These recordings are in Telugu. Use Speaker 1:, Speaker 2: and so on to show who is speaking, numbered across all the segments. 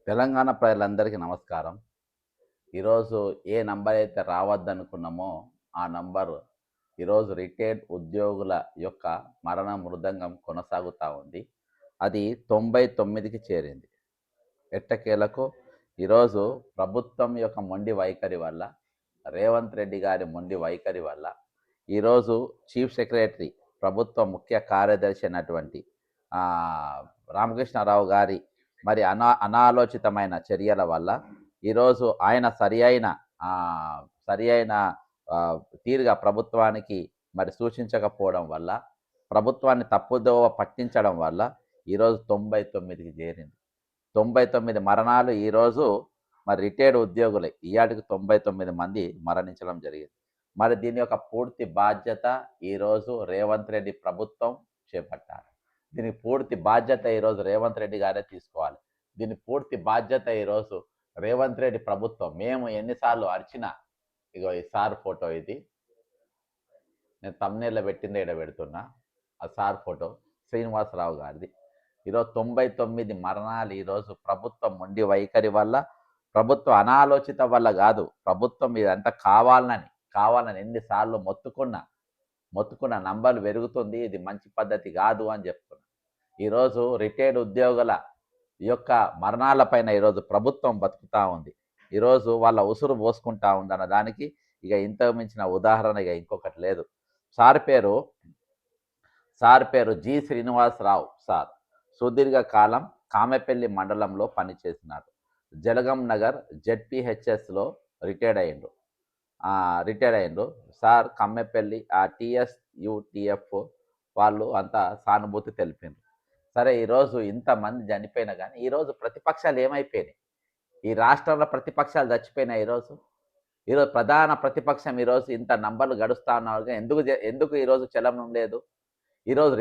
Speaker 1: తెలంగాణ ప్రజలందరికీ నమస్కారం. ఈరోజు ఏ నంబర్ అయితే రావద్దనుకున్నామో, ఆ నంబర్ ఈరోజు రిటైర్డ్ ఉద్యోగుల యొక్క మరణ మృదంగం కొనసాగుతా ఉంది. అది 99కి చేరింది. ఎట్టకేలకు ఈరోజు ప్రభుత్వం యొక్క మొండి వైఖరి వల్ల, రేవంత్ రెడ్డి గారి మొండి వైఖరి వల్ల, ఈరోజు చీఫ్ సెక్రటరీ, ప్రభుత్వ ముఖ్య కార్యదర్శి అయినటువంటి రామకృష్ణారావు గారి మరి అనాలోచితమైన చర్యల వల్ల ఈరోజు ఆయన సరి అయిన తీరుగా ప్రభుత్వానికి మరి సూచించకపోవడం వల్ల, ప్రభుత్వాన్ని తప్పుదోవ పట్టించడం వల్ల ఈరోజు 99కి చేరింది. 99 మరణాలు ఈరోజు మరి రిటైర్డ్ ఉద్యోగులే ఈయాటికి 99 మంది మరణించడం జరిగింది. మరి దీని యొక్క పూర్తి బాధ్యత ఈరోజు రేవంత్ రెడ్డి ప్రభుత్వం చేపట్టాలి. దీనికి పూర్తి బాధ్యత ఈరోజు రేవంత్ రెడ్డి గారే తీసుకోవాలి. దీని పూర్తి బాధ్యత ఈరోజు రేవంత్ రెడ్డి ప్రభుత్వం. మేము ఎన్నిసార్లు అరిచినా, ఇగో ఈ సార్ ఫోటో, ఇది నేను తమ్నేల్లో పెట్టిందే ఇక్కడ పెడుతున్నా, ఆ సార్ ఫోటో శ్రీనివాసరావు గారిది. ఈరోజు 99 మరణాలు ఈరోజు ప్రభుత్వం మొండి వైఖరి వల్ల, ప్రభుత్వ అనాలోచిత వల్ల కాదు, ప్రభుత్వం ఇదంతా కావాలని ఎన్నిసార్లు మొత్తుకున్న నంబర్లు పెరుగుతుంది. ఇది మంచి పద్ధతి కాదు అని చెప్తున్నా. ఈరోజు రిటైర్డ్ ఉద్యోగుల యొక్క మరణాలపైన ఈరోజు ప్రభుత్వం బతుకుతూ ఉంది. ఈరోజు వాళ్ళ ఉసురు పోసుకుంటా ఉందన్న దానికి ఇక ఇంతకు మించిన ఉదాహరణ ఇక ఇంకొకటి లేదు. సార్ పేరు జి శ్రీనివాసరావు సార్. సుదీర్ఘకాలం కామెపల్లి మండలంలో పనిచేసినారు. జలగం నగర్ జెడ్పిహెచ్ఎస్లో రిటైర్డ్ అయ్యిండ్రు సార్. కమ్మెపల్లి టీఎస్యుటిఎఫ్ వాళ్ళు అంతా సానుభూతి తెలిపిండ్రు. సరే, ఈరోజు ఇంతమంది చనిపోయినా కానీ ఈరోజు ప్రతిపక్షాలు ఏమైపోయినాయి? ఈ రాష్ట్రంలో ప్రతిపక్షాలు చచ్చిపోయినాయి. ఈరోజు ప్రధాన ప్రతిపక్షం ఈరోజు ఇంత నంబర్లు గడుస్తా ఉన్నారు. ఎందుకు ఈరోజు చలనం లేదు? ఈరోజు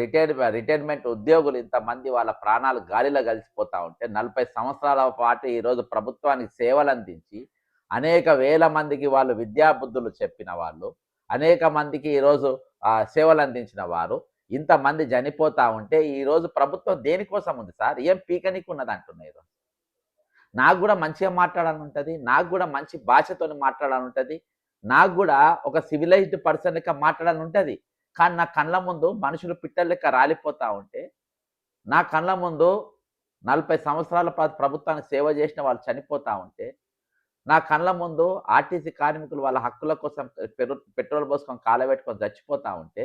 Speaker 1: రిటైర్మెంట్ ఉద్యోగులు ఇంతమంది వాళ్ళ ప్రాణాలు గాలిలో కలిసిపోతూ ఉంటే, 40 సంవత్సరాల పాటు ఈరోజు ప్రభుత్వానికి సేవలు అందించి అనేక వేల మందికి వాళ్ళు విద్యాబుద్ధులు చెప్పిన వాళ్ళు, అనేక మందికి ఈరోజు సేవలు అందించిన వారు ఇంతమంది చనిపోతూ ఉంటే ఈరోజు ప్రభుత్వం దేనికోసం ఉంది సార్? ఏం పీకనికి ఉన్నది అంటున్నారు. నాకు కూడా మంచిగా మాట్లాడాలని ఉంటుంది, నాకు కూడా మంచి భాషతో మాట్లాడాలని ఉంటుంది, నాకు కూడా ఒక సివిలైజ్డ్ పర్సన్ లెక్క మాట్లాడాలని ఉంటుంది. కానీ నా కళ్ళ ముందు మనుషులు పిట్టల లెక్క రాలిపోతూ ఉంటే, నా కళ్ళ ముందు 40 సంవత్సరాల ప్రభుత్వానికి సేవ చేసిన వాళ్ళు చనిపోతూ ఉంటే, నా కళ్ళ ముందు ఆర్టీసీ కార్మికులు వాళ్ళ హక్కుల కోసం పెట్రోల్ పోసుకొని కాలబెట్టుకొని చచ్చిపోతూ ఉంటే,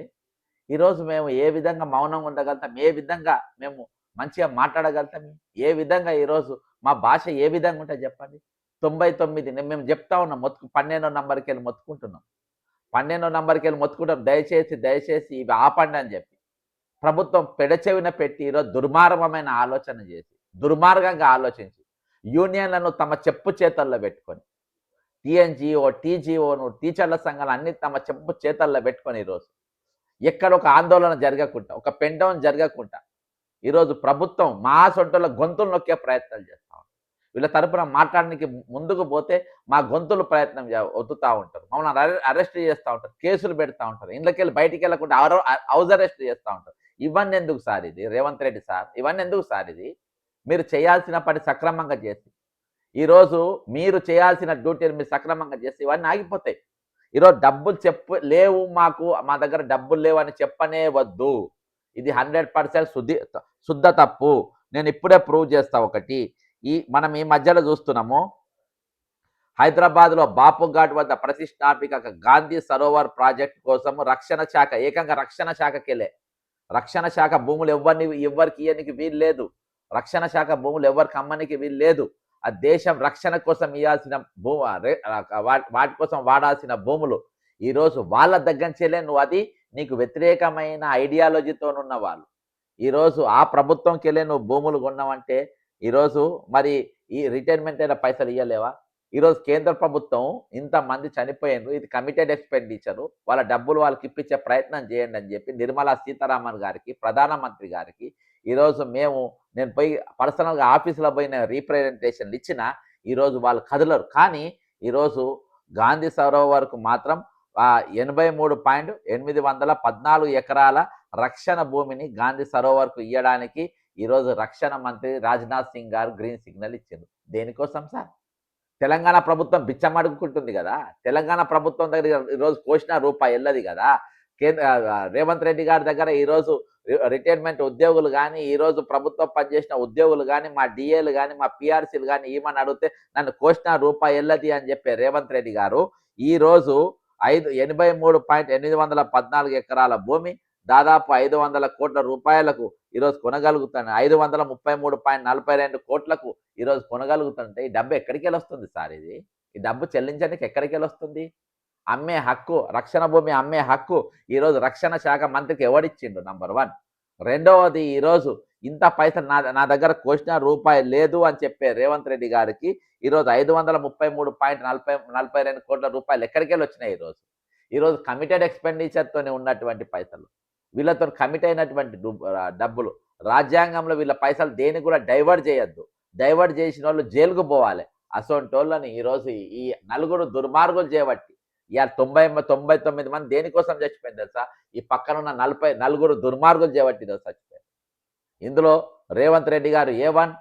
Speaker 1: ఈరోజు మేము ఏ విధంగా మౌనంగా ఉండగలుగుతాం? ఏ విధంగా మేము మంచిగా మాట్లాడగలుగుతాం? ఏ విధంగా ఈరోజు మా భాష ఏ విధంగా ఉంటుంది చెప్పండి? 99 మేము చెప్తా ఉన్నాం, 12వ నంబర్కి వెళ్ళి మొత్తుకుంటున్నాం. 12వ నంబర్కి వెళ్ళి మొత్తుకుంటాం, దయచేసి ఇవి ఆపండి అని చెప్పి ప్రభుత్వం పెడచెవిన పెట్టి ఈరోజు దుర్మార్గంగా ఆలోచించి యూనియన్లను తమ చెప్పు చేతల్లో పెట్టుకొని, టీఎన్జిఓ, టీజీఓను, టీచర్ల సంఘాలు అన్ని తమ చెప్పు చేతల్లో పెట్టుకొని ఈరోజు ఎక్కడ ఒక ఆందోళన జరగకుండా, ఒక పెండౌన్ జరగకుండా ఈరోజు ప్రభుత్వం మా సొంటల గొంతులు నొక్కే ప్రయత్నాలు చేస్తూ ఉంటారు. వీళ్ళ తరపున మాట్లాడడానికి ముందుకు పోతే మా గొంతులు ప్రయత్నం ఒత్తుతూ ఉంటారు, మమ్మల్ని అరెస్ట్ చేస్తూ ఉంటారు, కేసులు పెడతా ఉంటారు, ఇంట్లోకెళ్ళి బయటికి వెళ్ళకుండా హౌస్ అరెస్ట్ చేస్తూ ఉంటారు. ఇవన్నీ ఎందుకు సార్? ఇది రేవంత్ రెడ్డి సార్, ఇవన్నీ ఎందుకు సార్? ఇది మీరు చేయాల్సిన పని సక్రమంగా చేసి, ఈరోజు మీరు చేయాల్సిన డ్యూటీలు మీరు సక్రమంగా చేసి ఇవన్నీ ఆగిపోతాయి. ఈరోజు డబ్బులు లేవు, మా దగ్గర డబ్బులు లేవు అని చెప్పనే వద్దు. ఇది 100% శుద్ధ తప్పు. నేను ఇప్పుడే ప్రూవ్ చేస్తా. ఒకటి, మనం ఈ మధ్యలో చూస్తున్నాము, హైదరాబాద్లో బాపు ఘాట్ వద్ద ప్రతిష్టాత్మక గాంధీ సరోవర్ ప్రాజెక్ట్ కోసం ఏకంగా రక్షణ శాఖకెళ్ళే రక్షణ శాఖ భూములు ఎవరికి ఇవ్వనికి వీలు లేదు. రక్షణ శాఖ భూములు ఎవరికి అమ్మనికి వీలు లేదు. ఆ దేశం రక్షణ కోసం ఇవ్వాల్సిన వాటి కోసం వాడాల్సిన భూములు ఈరోజు వాళ్ళ దగ్గర నువ్వు అది నీకు వ్యతిరేకమైన ఐడియాలజీతోనున్న వాళ్ళు ఈరోజు ఆ ప్రభుత్వంకి వెళ్ళే నువ్వు భూములు కొన్నావంటే ఈరోజు మరి ఈ రిటైర్మెంట్ అయిన పైసలు ఇవ్వలేవా? ఈరోజు కేంద్ర ప్రభుత్వం ఇంతమంది చనిపోయారు, ఇది కమిటెడ్ ఎక్స్పెండిచరు, వాళ్ళ డబ్బులు వాళ్ళకి ఇప్పించే ప్రయత్నం చేయండి అని చెప్పి నిర్మలా సీతారామన్ గారికి, ప్రధానమంత్రి గారికి ఈరోజు నేను పోయి పర్సనల్గా ఆఫీసులో పోయిన రీప్రజెంటేషన్లు ఇచ్చినా ఈరోజు వాళ్ళు కదలరు. కానీ ఈరోజు గాంధీ సరోవర్కు మాత్రం 83.814 ఎకరాల రక్షణ భూమిని గాంధీ సరోవర్కు ఇవ్వడానికి ఈరోజు రక్షణ మంత్రి రాజ్నాథ్ సింగ్ గారు గ్రీన్ సిగ్నల్ ఇచ్చారు. దేనికోసం సార్? తెలంగాణ ప్రభుత్వం బిచ్చమడుగుకుంటుంది కదా! తెలంగాణ ప్రభుత్వం దగ్గర ఈరోజు కోసిన రూపాయి ఎల్లది కదా! రేవంత్ రెడ్డి గారి దగ్గర ఈరోజు రిటైర్మెంట్ ఉద్యోగులు కానీ, ఈరోజు ప్రభుత్వం పనిచేసిన ఉద్యోగులు కానీ, మా డిఏలు కానీ, మా పిఆర్సీలు కానీ ఏమని అడిగితే నన్ను కోసిన రూపాయి ఎల్లది అని చెప్పే రేవంత్ రెడ్డి గారు ఈరోజు 83.814 ఎకరాల భూమి దాదాపు 500 కోట్ల రూపాయలకు ఈరోజు కొనగలుగుతాను. 533.42 కోట్లకు ఈరోజు కొనగలుగుతుంటే ఈ డబ్బు ఎక్కడికి వస్తుంది సార్? ఈ డబ్బు చెల్లించడానికి ఎక్కడికి వస్తుంది? అమ్మే హక్కు, రక్షణ భూమి అమ్మే హక్కు ఈరోజు రక్షణ శాఖ మంత్రికి ఎవడిచ్చిండు? నంబర్ 1. రెండవది, ఈరోజు ఇంత పైసలు నా దగ్గర కోసిన రూపాయి లేదు అని చెప్పే రేవంత్ రెడ్డి గారికి ఈరోజు 533.42 కోట్ల రూపాయలు ఎక్కడికి వచ్చినాయి? ఈరోజు కమిటెడ్ ఎక్స్పెండిచర్తోనే ఉన్నటువంటి పైసలు, వీళ్ళతో కమిట్ అయినటువంటి డబ్బులు, రాజ్యాంగంలో వీళ్ళ పైసలు దేనికి కూడా డైవర్ట్ చేయొద్దు. డైవర్ట్ చేసిన వాళ్ళు జైలుకు పోవాలి. అసొంటి వాళ్ళని ఈరోజు ఈ నలుగురు దుర్మార్గులు చేయబట్టి ఇవాళ 99 మంది దేనికోసం చచ్చిపోయింది తెలుసా? ఈ పక్కన ఉన్న 44 దుర్మార్గులు చేయబట్టి ఈరోజు చచ్చిపోయారు. ఇందులో రేవంత్ రెడ్డి గారు A1,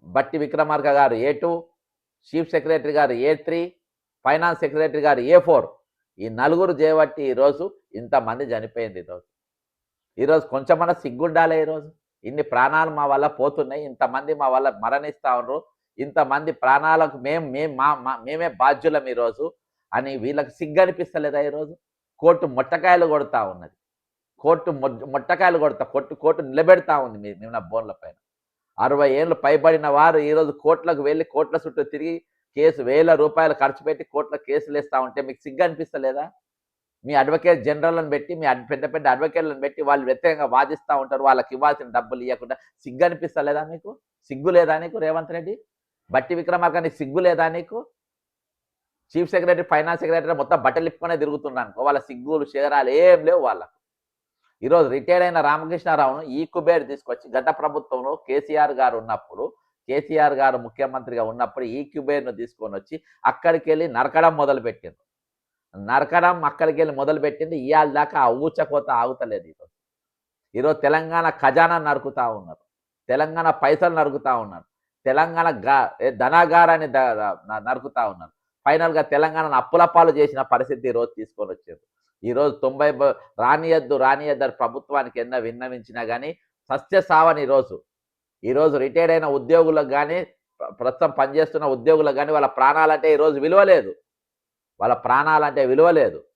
Speaker 1: బట్టి విక్రమార్క గారు A2, చీఫ్ సెక్రటరీ గారు A3, ఫైనాన్స్ సెక్రటరీ గారు A4. ఈ నలుగురు చేయబట్టి ఈరోజు ఇంతమంది చనిపోయింది. ఈరోజు కొంచెమన్నా సిగ్గుండాలి. ఈరోజు ఇన్ని ప్రాణాలు మా వల్ల పోతున్నాయి, ఇంతమంది మా వల్ల మరణిస్తూ ఉన్నారు, ఇంతమంది ప్రాణాలకు మేమే బాధ్యులం ఈరోజు అని వీళ్ళకి సిగ్గు అనిపిస్తలేదా? ఈరోజు కోర్టు మొట్టకాయలు కొడతా ఉన్నది. కోర్టు మొట్టకాయలు కోర్టు నిలబెడతా ఉంది నిన్న బోన్ల పైన. 60 ఏళ్ళు పైబడిన వారు ఈరోజు కోర్టులకు వెళ్ళి కోర్టుల చుట్టూ తిరిగి కేసు 1000 రూపాయలు ఖర్చు పెట్టి కోర్టులో కేసులు వేస్తూ ఉంటే మీకు సిగ్గు అనిపిస్తలేదా? మీ అడ్వకేట్ జనరల్ని పెట్టి, మీ పెద్ద పెద్ద అడ్వకేట్లను పెట్టి వాళ్ళు వ్యతిరేకంగా వాదిస్తూ ఉంటారు, వాళ్ళకి ఇవ్వాల్సిన డబ్బులు ఇవ్వకుండా సిగ్గు అనిపిస్తలేదా మీకు? సిగ్గు లేదా నీకు రేవంత్ రెడ్డి? బట్టి విక్రమార్క నీకు సిగ్గు లేదా నీకు? చీఫ్ సెక్రటరీ, ఫైనాన్స్ సెక్రటరీ మొత్తం బట్టలు ఇప్పుకునే తిరుగుతున్నాను. వాళ్ళ సిగ్గులు శేఖరాలు ఏం లేవు వాళ్ళకు. ఈరోజు రిటైర్ అయిన రామకృష్ణారావును ఈ కుబేర్ తీసుకొచ్చి గత ప్రభుత్వంలో కేసీఆర్ గారు ఉన్నప్పుడు, కేసీఆర్ గారు ముఖ్యమంత్రిగా ఉన్నప్పుడు ఈ కుబేర్ను తీసుకొని వచ్చి అక్కడికి వెళ్ళి నరకడం మొదలుపెట్టింది. అక్కడికి వెళ్ళి మొదలుపెట్టింది. ఇవాళ దాకా ఆ ఊచకోత ఆగుతలేదు. ఈరోజు తెలంగాణ ఖజానా నరుకుతా ఉన్నారు, తెలంగాణ పైసలు నరుకుతా ఉన్నారు, తెలంగాణ ధనాగారాన్ని నరుకుతా ఉన్నారు. ఫైనల్గా తెలంగాణను అప్పులపాలు చేసిన పరిస్థితి ఈరోజు తీసుకొని వచ్చారు. ఈరోజు 90 రానియద్దు ప్రభుత్వానికి ఎన్న విన్నవించినా కానీ సస్యసావని ఈరోజు రిటైర్డ్ అయిన ఉద్యోగులకు కానీ, ప్రస్తుతం పనిచేస్తున్న ఉద్యోగులకు కానీ వాళ్ళ ప్రాణాలంటే ఈరోజు విలువ లేదు.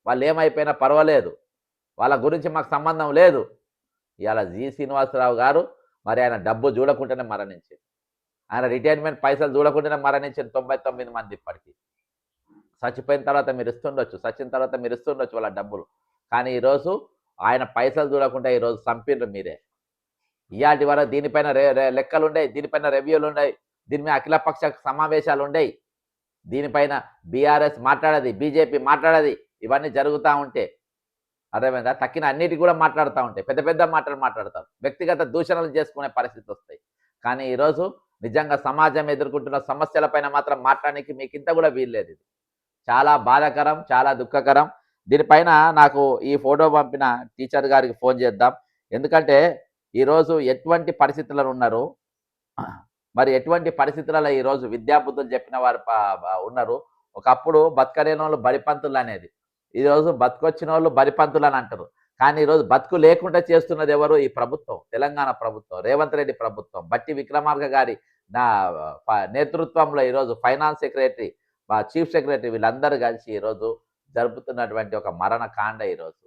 Speaker 1: వాళ్ళు ఏమైపోయినా పర్వాలేదు, వాళ్ళ గురించి మాకు సంబంధం లేదు. ఇవాళ జి శ్రీనివాసరావు గారు మరి ఆయన డబ్బు చూడకుండానే మరణించారు. ఆయన రిటైర్మెంట్ పైసలు చూడకుండానే మరణించిన 99 మంది ఇప్పటికీ. చచ్చిపోయిన తర్వాత మీరు ఇస్తుండొచ్చు, చచ్చిన తర్వాత మీరు ఇస్తుండొచ్చు వాళ్ళ డబ్బులు, కానీ ఈరోజు ఆయన పైసలు చూడకుండా ఈరోజు చంపిర్రు మీరే. ఇవాటి వరకు దీనిపైన లెక్కలు ఉండయి, దీనిపైన రివ్యూలు ఉండయి, దీని మీద అఖిలపక్ష సమావేశాలు ఉండయి, దీనిపైన బీఆర్ఎస్ మాట్లాడది, బీజేపీ మాట్లాడది. ఇవన్నీ జరుగుతూ ఉంటే అర్థమైందా? తక్కిన అన్నిటి కూడా మాట్లాడుతూ ఉంటాయి, పెద్ద పెద్ద మాటలు మాట్లాడతారు, వ్యక్తిగత దూషణలు చేసుకునే పరిస్థితి వస్తాయి. కానీ ఈరోజు నిజంగా సమాజం ఎదుర్కొంటున్న సమస్యలపైన మాత్రం మాట్లాడడానికి మీకు ఇంత కూడా వీల్లేదు. ఇది చాలా బాధాకరం, చాలా దుఃఖకరం. దీనిపైన నాకు ఈ ఫోటో పంపిన టీచర్ గారికి ఫోన్ చేద్దాం. ఎందుకంటే ఈరోజు ఎటువంటి పరిస్థితుల్లో ఉన్నారు, మరి ఎటువంటి పరిస్థితులలో ఈరోజు విద్యాబుద్ధులు చెప్పిన వారు ఉన్నారు. ఒకప్పుడు బతకలేని వాళ్ళు బరిపంతులు అనేది, ఈరోజు బతుకొచ్చిన వాళ్ళు బరిపంతులు అని అంటారు. కానీ ఈరోజు బతుకు లేకుండా చేస్తున్నది ఎవరు? ఈ ప్రభుత్వం, తెలంగాణ ప్రభుత్వం, రేవంత్ రెడ్డి ప్రభుత్వం, బట్టి విక్రమార్క గారి నేతృత్వంలో ఈరోజు ఫైనాన్స్ సెక్రటరీ, చీఫ్ సెక్రటరీ వీళ్ళందరూ కలిసి ఈరోజు జరుపుతున్నటువంటి ఒక మరణ కాండ ఈరోజు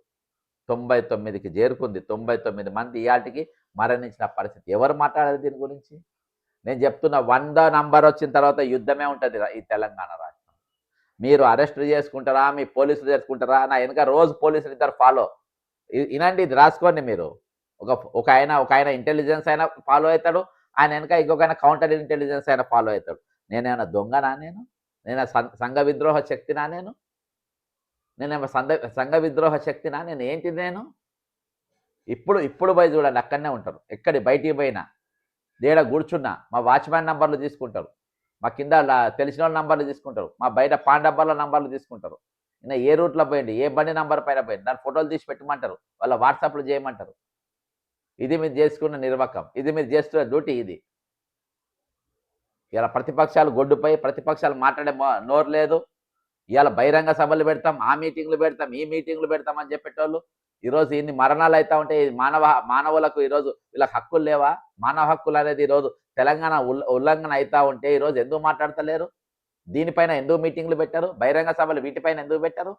Speaker 1: 99కి చేరుకుంది. 99 మంది ఇయాటికి మరణించిన పరిస్థితి. ఎవరు మాట్లాడారు దీని గురించి? నేను చెప్తున్నా, 100 నంబర్ వచ్చిన తర్వాత యుద్ధమే ఉంటుంది ఈ తెలంగాణ రాష్ట్రం. మీరు అరెస్ట్ చేసుకుంటారా, మీ పోలీసులు చేసుకుంటారా, నా వెనుక రోజు పోలీసులు ఇద్దరు ఫాలో. ఇనండి, ఇది రాసుకోండి మీరు. ఒక ఆయన ఇంటెలిజెన్స్ అయినా ఫాలో అవుతాడు, ఆయన వెనుక ఇంకొక కౌంటర్ ఇంటెలిజెన్స్ అయినా ఫాలో అవుతాడు. నేనేమైనా దొంగనా? నేను సంఘ విద్రోహ శక్తినా? నేనేమో సంఘ విద్రోహ శక్తినా? ఏంటి నేను? ఇప్పుడు పోయి చూడండి, అక్కడనే ఉంటారు. ఎక్కడి బయటికి పోయినా, దేడ కూర్చున్నా మా వాచ్మ్యాన్ నంబర్లు తీసుకుంటారు, మా కింద తెలిసిన వాళ్ళ నంబర్లు తీసుకుంటారు, మా బయట పాన్ డబ్బాల నంబర్లు తీసుకుంటారు. ఇంకా ఏ రూట్లో పోయింది, ఏ బండి నంబర్ పైన పోయింది, దాని ఫోటోలు తీసి పెట్టమంటారు, వాళ్ళ వాట్సాప్లో చేయమంటారు. ఇది మీరు చేసుకున్న నిర్వాకం, ఇది మీరు చేస్తున్న డ్యూటీ ఇది. ఇలా ప్రతిపక్షాలు గొడ్డుపై ప్రతిపక్షాలు మాట్లాడే నోరు లేదు. ఇవాళ బహిరంగ సభలు పెడతాం, ఆ మీటింగ్లు పెడతాం, ఈ మీటింగ్లు పెడతాం అని చెప్పేటోళ్ళు ఈరోజు ఇన్ని మరణాలు అవుతా ఉంటే మానవులకు ఈరోజు వీళ్ళకి హక్కులు లేవా? మానవ హక్కులు అనేది ఈరోజు తెలంగాణ ఉల్లంఘన అవుతా ఉంటే ఈరోజు ఎందుకు మాట్లాడతలేరు? దీనిపైన ఎందుకు మీటింగ్లు పెట్టారు? బహిరంగ సభలు వీటిపైన ఎందుకు పెట్టారు?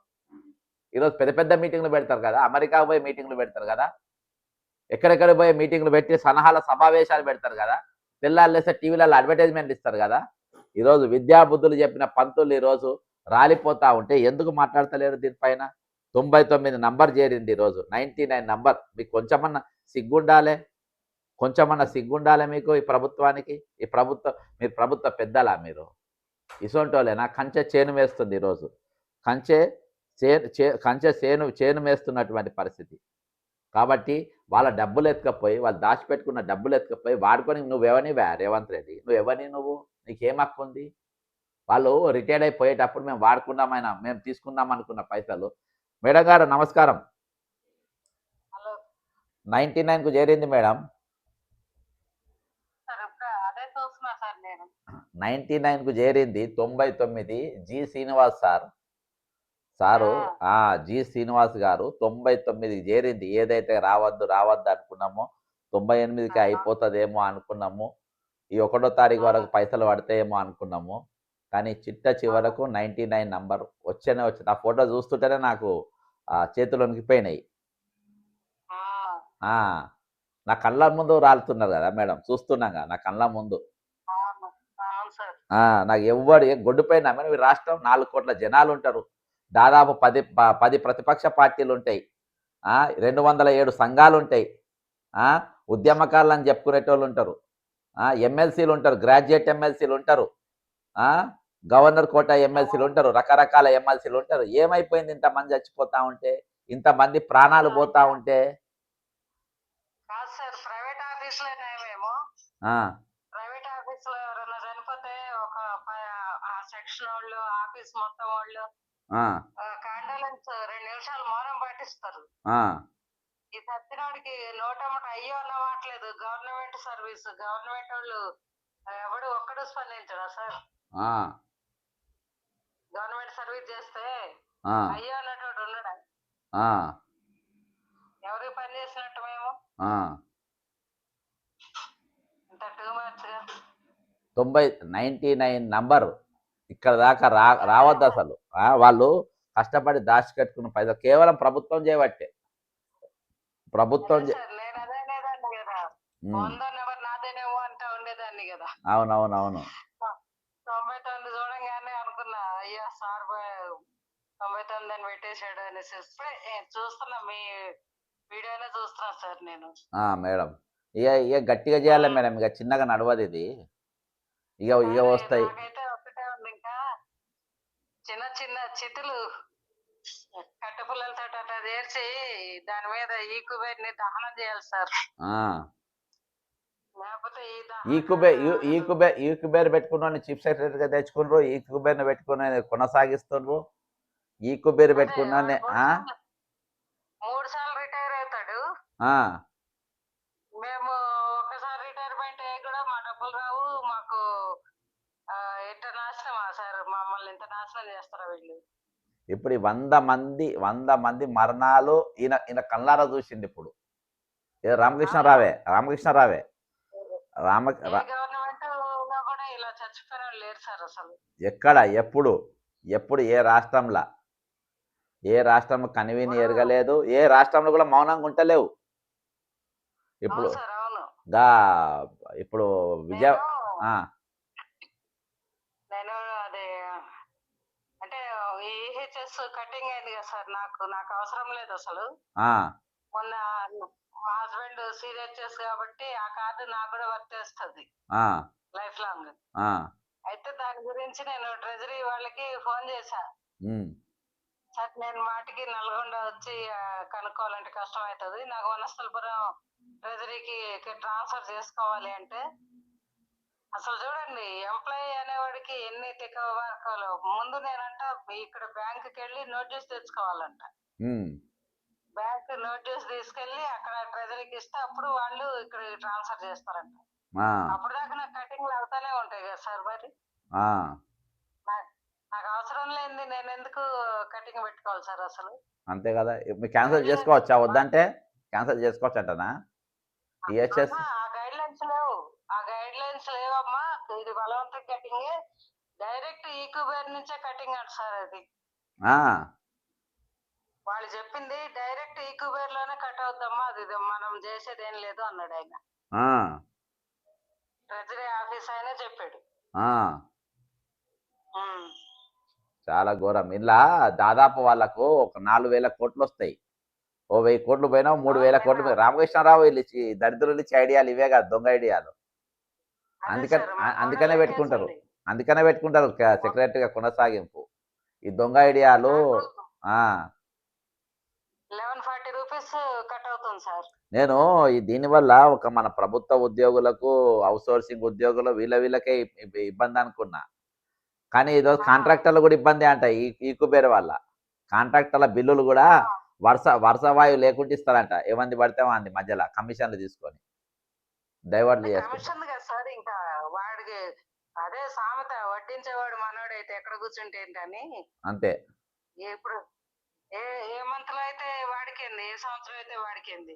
Speaker 1: ఈరోజు పెద్ద పెద్ద మీటింగ్లు పెడతారు కదా, అమెరికా పోయి మీటింగ్లు పెడతారు కదా, ఎక్కడెక్కడ పోయి మీటింగ్లు పెట్టి సలహాల సమావేశాలు పెడతారు కదా, తెల్లారులేస్తే టీవీలలో అడ్వర్టైజ్మెంట్ ఇస్తారు కదా. ఈరోజు విద్యాబుద్ధులు చెప్పిన పంతులు ఈరోజు రాలిపోతా ఉంటే ఎందుకు మాట్లాడతలేరు దీనిపైన? 99 నంబర్ చేరింది ఈరోజు, 99 నంబర్. మీకు కొంచెమన్నా సిగ్గుండాలే, కొంచెమన్నా సిగ్గుండాలే మీకు ఈ ప్రభుత్వానికి. ఈ ప్రభుత్వం, మీరు ప్రభుత్వ పెద్దలా మీరు? ఇసొంటోలేనా? కంచె చేను వేస్తుంది ఈరోజు, కంచె కంచె చేను వేస్తున్నటువంటి పరిస్థితి. కాబట్టి వాళ్ళ డబ్బులు ఎత్తుకపోయి, వాళ్ళు దాచిపెట్టుకున్న డబ్బులు ఎత్తుకపోయి వాడుకొని నువ్వెవనివా రేవంత్ రెడ్డి? నువ్వెవని నువ్వు? నీకేం హక్కు ఉంది? వాళ్ళు రిటైర్డ్ అయిపోయేటప్పుడు మేము వాడుకున్నామైనా, మేము తీసుకుందాం అనుకున్న పైసలు. మేడం గారు నమస్కారం. 99కు చేరింది మేడం. 99కు చేరింది 99. G Srinivas sir G Srinivas గారు 99కి చేరింది. ఏదైతే రావద్దు రావద్దు అనుకున్నామో 98కి అయిపోతుందేమో అనుకున్నాము. ఈ 1వ తారీఖు వరకు పైసలు పడతాయేమో అనుకున్నాము. కానీ చివరకు 99 నంబర్ వచ్చేనే వచ్చింది. ఆ ఫోటో చూస్తుంటేనే నాకు చేతులు వణికిపోయినాయి. నా కళ్ళ ముందు రాలుతున్నారు కదా మేడం, చూస్తున్నాగా నా కళ్ళ ముందు. నాకు ఎవ్వడు గొడ్డుపైన రాష్ట్రం 4 కోట్ల జనాలు ఉంటారు, దాదాపు 10 ప్రతిపక్ష పార్టీలు ఉంటాయి, 207 సంఘాలు ఉంటాయి, ఉద్యమకారులు అని చెప్పుకునేటోళ్ళు ఉంటారు, ఎమ్మెల్సీలు ఉంటారు, గ్రాడ్యుయేట్ ఎమ్మెల్సీలు ఉంటారు, గవర్నర్ కోటా ఎమ్మెల్సీలు ఉంటారు, రకరకాల ఎమ్మెల్సీలు ఉంటారు. ఏమైపోయింది ఇంతమంది చచ్చిపోతా ఉంటే, ఇంతమంది ప్రాణాలు పోతా ఉంటే?
Speaker 2: ప్రైవేట్ ఆఫీస్ లో ఎవరైనా చనిపోతే ఒక సెక్షన్ వాళ్ళు, ఆఫీస్ మొత్తం వాళ్ళు కాండోలెన్స్ 2 నిమిషాలు మౌనం పాటిస్తారు. ఈ సత్యనాడికి నోటమ్మట అయ్యో అన్నమాట్లేదు. గవర్నమెంట్ సర్వీస్, గవర్నమెంట్ వాళ్ళు ఎవడు ఒక్కడు స్పందించడా సార్? గవర్నమెంట్ సర్వీస్ చేస్తే అయ్యో అన్నట్టు ఉండడా? ఎవరికి పని చేసినట్టు మేము? ఇంత టూ మచ్.
Speaker 1: 99 నంబర్ ఇక్కడ దాకా రావద్దు అసలు. వాళ్ళు కష్టపడి దాచిపెట్టుకున్న పైసలు కేవలం ప్రభుత్వం చేయబట్టే. ప్రభుత్వం అవునవునవును.
Speaker 2: 99 చూడంగానే అనుకున్నా అయ్యా సార్ 99 అని పెట్టేశాడు అనేసి. చూస్తున్నా మీ వీడియోనే చూస్తున్నా సార్ నేను.
Speaker 1: మేడం ఇక గట్టిగా చేయాలి మేడం, ఇక చిన్నగా నడవదు ఇది. ఇక వస్తాయి.
Speaker 2: నాకైతే ఒకటే ఉంది, ఇంకా చిన్న చిన్న చితులు కట్టెపుల్లలతో అట్లా చేర్చి దాని మీద ఈకుబేర్ని దహనం చేయాలి సార్. లేకపోతే
Speaker 1: ఈకుబేర్ పెట్టుకున్న చీఫ్ సెక్రటరీగా తెచ్చుకున్నారు, ఈకుబేర్ని పెట్టుకుని కొనసాగిస్తున్నారు. ఈకుబేర్ పెట్టుకున్న
Speaker 2: 3 సార్లు రిటైర్ అవుతాడు. మేము ఒకసారి రిటైర్మెంట్ అయ్యి కూడా మా డబ్బులు రావు మాకు. ఎంత నాశనమా సార్, మమ్మల్ని ఇంత నాశనం చేస్తారా వీళ్ళు?
Speaker 1: ఇప్పుడు 100 మంది మరణాలు ఈయన కళ్ళారా చూసింది. ఇప్పుడు రామకృష్ణరావే ఎక్కడ ఎప్పుడు ఏ రాష్ట్రంలో కనివిని ఎరగలేదు, ఏ రాష్ట్రంలో కూడా మౌనంగా ఉంటలేవు. ఇప్పుడు ఇప్పుడు విజయ
Speaker 2: నేను అదే అంటే ఈహెచ్ఎస్ కటింగ్ అయింది కదా సార్, నాకు అవసరం లేదు అసలు. మొన్న మా హస్బెండ్ సీరియస్ కాబట్టి ఆ కార్డు నాకు కూడా వర్తిస్తుంది లైఫ్ లాంగ్. అయితే దాని గురించి నేను ట్రెజరీ వాళ్ళకి ఫోన్ చేశా. సార్ నేను మాటికి నల్గొండ వచ్చి కనుక్కోవాలంటే కష్టం అవుతుంది, నాకు వనస్థలపురం ట్రెజరీకి ట్రాన్స్ఫర్ చేసుకోవాలి అంటే, అసలు చూడండి ఎంప్లాయీ అనేవాడికి ఎన్ని తిక్కవాలో. ముందు నేనంట ఇక్కడ బ్యాంకుకి వెళ్ళి నోటీస్ తెచ్చుకోవాలంట. బ్యాంక్ నోటీస్ తీసుకెళ్లి అక్కడ ట్రెజరీకి ఇస్తే అప్పుడు వాళ్ళు ఇక్కడ ట్రాన్స్ఫర్ చేస్తారంట.
Speaker 1: ఆ,
Speaker 2: అప్పుడు దాకా నాకు కటింగ్లు అవుతానే ఉంటాయి కదా సార్. మరి
Speaker 1: ఆ,
Speaker 2: నాకు అవసరం లేనిది నేను ఎందుకు కటింగ్ పెట్టుకోవాలి సార్ అసలు?
Speaker 1: అంతే కదా. మీరు క్యాన్సిల్ చేసుకోవచ్చా? వద్దంటే క్యాన్సిల్ చేసుకోవచ్చు అంటనా ఈహెచ్ఎస్?
Speaker 2: ఆ గైడ్ లైన్స్ లేవు, ఆ గైడ్ లైన్స్ లేవమ్మా. ఇది బలవంతం కటింగ్, డైరెక్ట్ ఈక్యూబేర్ నుంచే కటింగ్ అంట సార్. అది వాళ్ళు చెప్పింది డైరెక్ట్ ఈక్యూబేర్ లోనే కట్ అవుతామా, అది మనం చేసేది ఏం లేదు అన్నాడు ఆయన. ట్రెజరీ ఆఫీస్ అయినా చెప్పాడు.
Speaker 1: చాలా ఘోరం. ఇలా దాదాపు వాళ్ళకు ఒక 4,000 కోట్లు వస్తాయి. ఓ 1000 కోట్లు పోయినా 3,000 కోట్లు పోయి. రామకృష్ణారావు వీళ్ళు ఇచ్చి దరిద్రులు ఇచ్చే ఐడియాలు ఇవే కాదు, దొంగ ఐడియాలు. అందుకనే పెట్టుకుంటారు, అందుకనే పెట్టుకుంటారు సెక్రటరీగా కొనసాగింపు ఈ దొంగ ఐడియాలు.
Speaker 2: 1140 రూపీస్ కట్ అవుతుంది సార్.
Speaker 1: నేను దీనివల్ల ఒక మన ప్రభుత్వ ఉద్యోగులకు, అవుట్సోర్సింగ్ ఉద్యోగులు వీళ్ళకే ఇబ్బంది అనుకున్నా. కానీ ఈరోజు కాంట్రాక్టర్లు కూడా ఇబ్బంది అంట ఈ కుబేర్ వల్ల. కాంట్రాక్టర్ల బిల్లులు కూడా వరుస వాయువు లేకుండా ఇస్తారంట. ఏమంది పడితే అంది మధ్యలో కమిషన్లు తీసుకొని డైవర్ట్
Speaker 2: చేసుకుంటారు సార్. ఇంకా వాడికి అదే సామెత, వడ్డించేవాడు మనోడైతే ఎక్కడ కూర్చుంటే ఏంటని. అంతే. ఇప్పుడు ఏ ఏ మంత్లో అయితే వాడికింది, ఏ సంవత్సరం అయితే వాడికింది.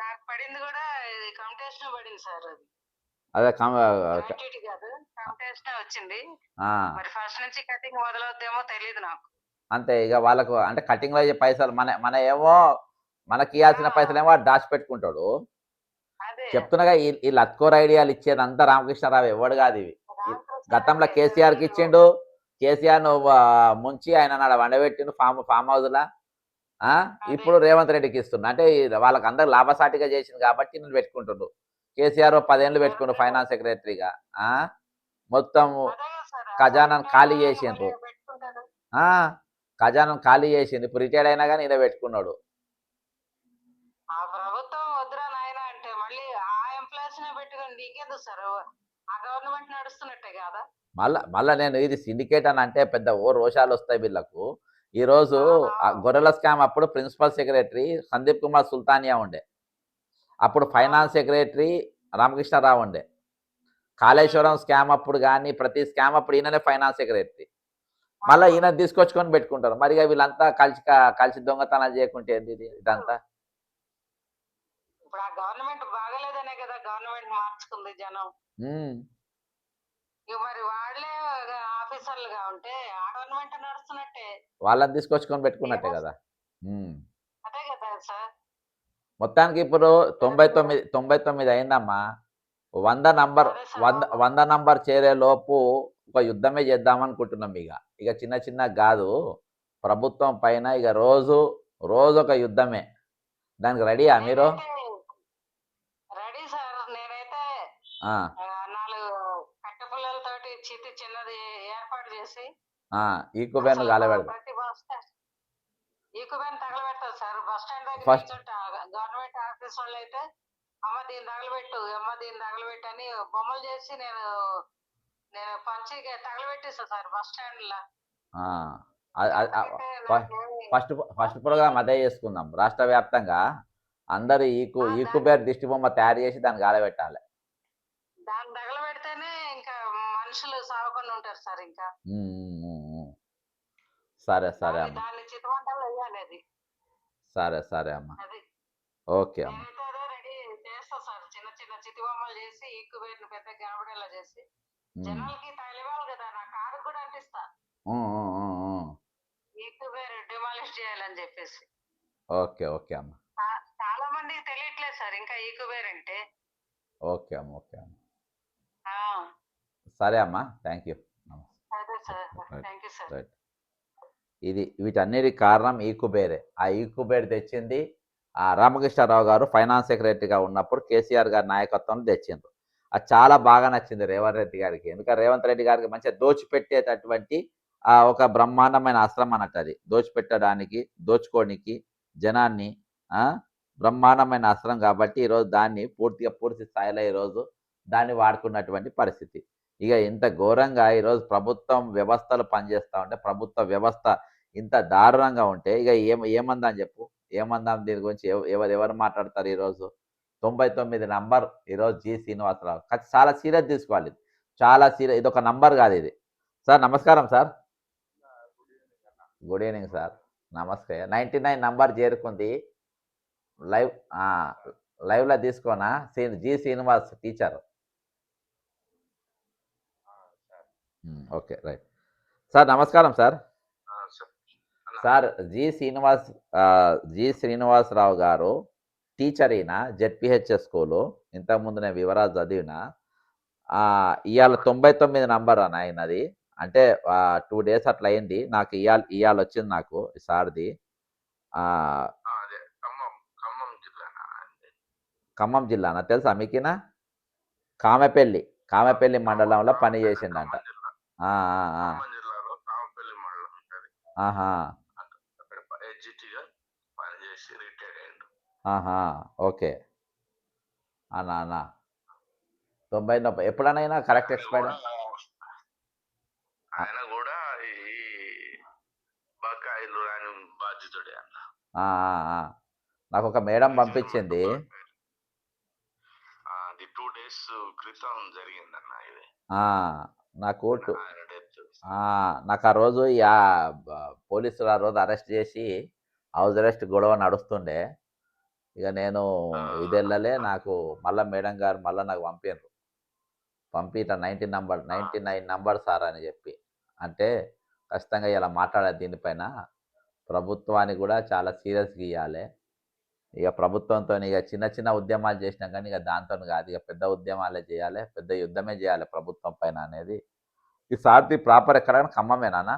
Speaker 2: నాకు పడింది కూడా కమిటేషన్ పడింది సార్. అది గ్రాట్యుటీ కాదు, కమిటేషన్ వచ్చింది. మరి ఫస్ట్ నుంచి కటింగ్ మొదలవుద్దేమో తెలియదు నాకు. అంతే. ఇక వాళ్ళకు అంటే కటింగ్ లో పైసలు మన ఏమో మనకి ఇవ్వాల్సిన పైసలు ఏమో దాచిపెట్టుకుంటాడు. చెప్తున్నాగా ఈ లత్కోర్ ఐడియాలు ఇచ్చేది అంతా రామకృష్ణారావు, ఎవడు కాదు ఇవి. గతంలో కేసీఆర్కి ఇచ్చిండు. కేసీఆర్ నువ్వు ముంచి ఆయన నాడ వండబెట్టిండు ఫామ్ హౌస్లా. ఇప్పుడు రేవంత్ రెడ్డికి ఇస్తున్నా అంటే వాళ్ళకి అందరు లాభసాటిగా చేసింది కాబట్టి నేను పెట్టుకుంటుండు. కేసీఆర్ 10 ఏళ్ళు పెట్టుకుండు ఫైనాన్స్ సెక్రటరీగా. మొత్తం ఖజానాను ఖాళీ చేసిండ్రు. ఖజానాను ఖాళీ చేసింది. ఇప్పుడు రిటైర్డ్ అయినా కానీ ఈయన పెట్టుకున్నాడు. ఆ ప్రభుత్వం వద్దురా నాయన అంటే మళ్ళీ ఆ ఎంప్లాయీస్ పెట్టుకుని నీకెందుకు సార్? ఆ గవర్నమెంట్ నడుస్తున్నట్టే కదా. మళ్ళా నేను ఇది సిండికేట్ అని అంటే పెద్ద రోషాలు వస్తాయి వీళ్ళకు. ఈరోజు గొర్రెల స్కామ్ అప్పుడు ప్రిన్సిపల్ సెక్రటరీ సందీప్ కుమార్ సుల్తానియా ఉండే, అప్పుడు ఫైనాన్స్ సెక్రటరీ రామకృష్ణారావు ఉండే. కాళేశ్వరం స్కామ్ అప్పుడు కానీ ప్రతి స్కామ్ అప్పుడు ఈయననే ఫైనాన్స్ సెక్రటరీ. మళ్ళీ ఈయన తీసుకొచ్చుకొని పెట్టుకుంటారు. మరి వీళ్ళంతా కలిసి దొంగతనాలు చేయకుంటే ఏంది ఇదంతా? ఇప్పుడు ఆ గవర్నమెంట్ బాగలేదనే కదా గవర్నమెంట్ మార్చుకుంది జనం. మరి వాళ్ళే ఆఫీసర్లుగా ఉంటే ఆ గవర్నమెంట్ నడుస్తున్నట్టే, వాళ్ళని తీసుకొచ్చుకొని పెట్టుకున్నట్టే కదా. అదే కదా సార్. మొత్తానికి ఇప్పుడు 99 అయిందమ్మా. 100 నంబర్ చేరే లోపు ఒక యుద్ధమే చేద్దామనుకుంటున్నాం. ఇక చిన్న కాదు, ప్రభుత్వం పైన ఇక రోజు ఒక యుద్ధమే. దానికి రెడీయా మీరు? Ready sir. నేనైతే 4 కట్టెపుల్లలతోటి చితి చిన్నది ఏర్పాటు చేసి ఈ కుబేర్ను గాలబెడతాం. ఈ కుబేర్ను తగలబెడతారు సార్. బస్ స్టాండ్ దగ్గర గవర్నమెంట్ ఆఫీస్ వాళ్ళు అయితే అమ్మ దీన్ని తగలబెట్టు, అమ్మ దీన్ని తగలబెట్టు అని బొమ్మలు చేసి నేను పంచి తగలబెట్టేస్తా సార్ బస్ స్టాండ్ లా. ఫస్ట్ ప్రోగ్రామ్ అదే చేసుకుందాం. రాష్ట్ర వ్యాప్తంగా అందరు ఈ కుబేర్ దిష్టి బొమ్మ తయారు చేసి దాన్ని గాలబెట్టాలి. దాన్ని తగలబెడితేనే ఇంకా మనుషులు సావకుండా ఉంటారు సార్. ఇంకా సరే అమ్మ. దాన్ని చిత్తమంటలు వేయాలి. అది సరే అమ్మ. ఓకే అమ్మ. రెడీ చేస్తా సార్. చిన్న చితి బొమ్మలు చేసి ఈ కుబేర్ పెద్ద కనబడేలా చేసి జనాలకి తగిలివ్వాలి కదా. నా కారు కూడా అంటిస్తా ఈ కుబేర్ డిమాలిష్ చేయాలని చెప్పేసి. ఓకే అమ్మ. చాలా మందికి తెలియట్లేదు సార్ ఇంకా ఈ కుబేర్ అంటే. ఓకే అమ్మ. సరే అమ్మా, థ్యాంక్ యూ. రైట్. ఇది వీటన్నిటి కారణం ఈ కుబేరే. ఆ ఈ కుబేర్ తెచ్చింది రామకృష్ణారావు గారు ఫైనాన్స్ సెక్రటరీగా ఉన్నప్పుడు కేసీఆర్ గారి నాయకత్వంలో తెచ్చిండ్రు. అది చాలా బాగా నచ్చింది రేవంత్ రెడ్డి గారికి. ఎందుకంటే రేవంత్ రెడ్డి గారికి మంచిగా దోచిపెట్టేటటువంటి ఒక బ్రహ్మాండమైన అస్త్రం అన్నట్టు. అది దోచిపెట్టడానికి, దోచుకోనికి జనాన్ని బ్రహ్మాండమైన అస్త్రం కాబట్టి ఈరోజు దాన్ని పూర్తి స్థాయిలో ఈరోజు దాన్ని వాడుకున్నటువంటి పరిస్థితి. ఇక ఇంత ఘోరంగా ఈరోజు ప్రభుత్వం వ్యవస్థలు పనిచేస్తూ ఉంటే ప్రభుత్వ వ్యవస్థ
Speaker 1: ఇంత దారుణంగా ఉంటే ఇక ఏమందాం చెప్పు, ఏమందాం దీని గురించి? ఎవరు మాట్లాడతారు ఈరోజు? 99 నంబర్ ఈరోజు జి శ్రీనివాసరావు. చాలా సీరియస్ తీసుకోవాలి, చాలా సీరియస్. ఇది ఒక నంబర్ కాదు ఇది. సార్ నమస్కారం సార్. Good evening sir. నమస్తే. 99 నంబర్ చేరుకుంది. లైవ్ లైవ్లో తీసుకోనా? G Srinivas teacher. Okay right sir. నమస్కారం sir. Sir G Srinivasarao garu teacher అయినా జెడ్పిహెచ్ఎస్ స్కూలు. ఇంతకుముందు నేను వివరాలు చదివిన. ఇవాళ 99 నంబర్ అని అయినది. అంటే 2 days అట్లా అయింది. నాకు ఇవాళ వచ్చింది నాకు సార్ది. ఖమ్మం జిల్లానా? తెలుసా మీకినా? కామెపల్లి మండలంలో పని చేసిండంట. ఆహా ఆహా ఓకే అన్నా 90 ఎప్పుడనైనా కరెక్ట్ ఎక్స్పైర్.
Speaker 3: ఆయన కూడా ఈ బకాయిలు రాని బాధ్యతుడే అన్న.
Speaker 1: నాకు ఒక మేడం పంపించింది.
Speaker 3: అది 2 days క్రితం జరిగిందన్న ఇది.
Speaker 1: నాకు నాకు ఆ రోజు పోలీసులు ఆ రోజు అరెస్ట్ చేసి హౌస్ అరెస్ట్ గొడవ నడుస్తుండే. ఇక నేను ఇది వెళ్ళలే. నాకు మళ్ళీ మేడం గారు మళ్ళీ నాకు పంపిట 99 నంబర్ సార్ అని చెప్పి. అంటే ఖచ్చితంగా ఇలా మాట్లాడాలి దీనిపైన. ప్రభుత్వానికి కూడా చాలా సీరియస్గా ఇవ్వాలి. ఇక ప్రభుత్వంతో ఇక చిన్న ఉద్యమాలు చేసినాం కానీ ఇక దాంతో కాదు, ఇక పెద్ద ఉద్యమాలే చేయాలి, పెద్ద యుద్ధమే చేయాలి ప్రభుత్వం పైన అనేది. ఈ సార్ది ప్రాపర్ ఎక్కడైనా ఖమ్మమేనా?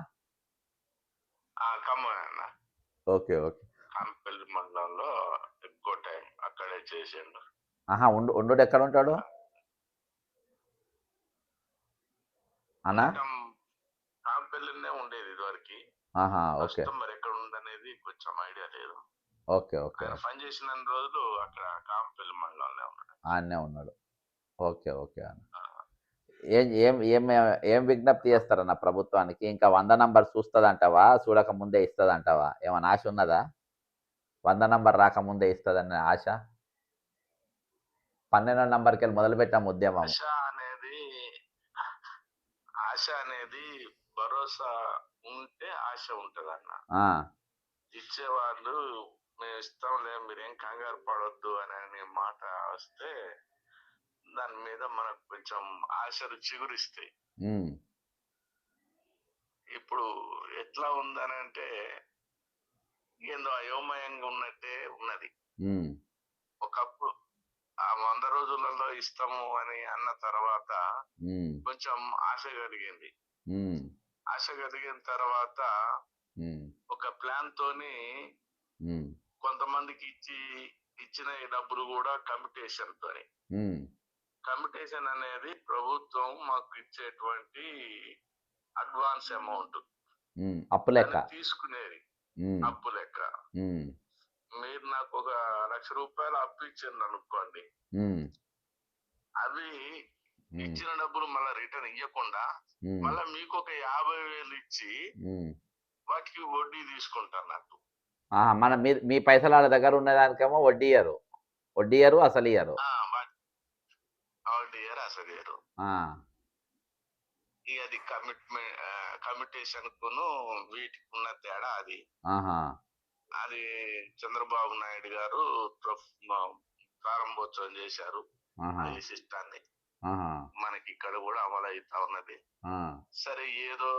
Speaker 1: Okay okay.
Speaker 3: కాంపల్లి మండలంలో ఎక్కువ టైం అక్కడే చేసిండు.
Speaker 1: ఉండు ఎక్కడ ఉంటాడు అన్నా?
Speaker 3: కాంపల్లినే ఉండేది ఇదివరకు.
Speaker 1: ఓకే.
Speaker 3: మరి ఎక్కడ ఉండనేది కొంచెం ఐడియా లేదు.
Speaker 1: Okay okay.
Speaker 3: పని చేసిన రోజులు అక్కడ కాంపల్లి మండలంలో ఉన్నాడు.
Speaker 1: ఆయనే ఉన్నాడు. ఓకే ఓకే అన్న. ఏం విజ్ఞప్తి చేస్తారన్న ప్రభుత్వానికి? ఇంకా 100 నంబర్ చూస్తుందంటావా? చూడక ముందే ఇస్తుందంటావా? ఏమైనా ఆశ ఉన్నదా? 100 నంబర్ రాకముందే ఇస్తుందన్న ఆశ? 12 నంబర్కి వెళ్ళి మొదలు పెట్టాము ఉద్యమం.
Speaker 3: ఆశ అనేది భరోసా ఉంటే ఆశ ఉంటదన్న. ఇచ్చేవాళ్ళు మేము ఇస్తాంలే, మీరేం కంగారు పడొద్దు అనే మాట వస్తే దాని మీద మనకు కొంచెం ఆశలు చిగురిస్తాయి. ఇప్పుడు ఎట్లా ఉందనంటే ఏందో అయోమయంగా ఉన్నట్టే ఉన్నది. ఒకప్పుడు 100 రోజులలో ఇస్తాము అని అన్న తర్వాత కొంచెం ఆశ కలిగింది. ఆశ కలిగిన తర్వాత ఒక ప్లాన్ తోని కొంతమందికి ఇచ్చిన డబ్బులు కూడా కమిటేషన్ అనేది ప్రభుత్వం మాకు ఇచ్చేటువంటి అడ్వాన్స్ అమౌంట్,
Speaker 1: అప్పు లెక్క
Speaker 3: తీసుకునేది. అప్పు లెక్క. మీరు నాకు 1,00,000 రూపాయలు అప్పు ఇచ్చింది అనుకోండి, అవి ఇచ్చిన డబ్బులు మళ్ళీ రిటర్న్ ఇవ్వకుండా మళ్ళీ మీకు ఒక 50,000 ఇచ్చి వాటికి వడ్డీ తీసుకుంటారు.
Speaker 1: మన మీ పైసలు వాళ్ళ దగ్గర ఉన్నదానికేమో వడ్డీ ఇయ్యరు, అసలు ఇయ్యరు.
Speaker 3: అది కమిటేషన్ కును వీటికి ఉన్న తేడా అది. అది చంద్రబాబు నాయుడు గారు ప్రారంభోత్సవం చేశారు ఈ సిస్టాన్ని. మనకి ఇక్కడ కూడా అమలు అవుతా ఉన్నది. సరే ఏదో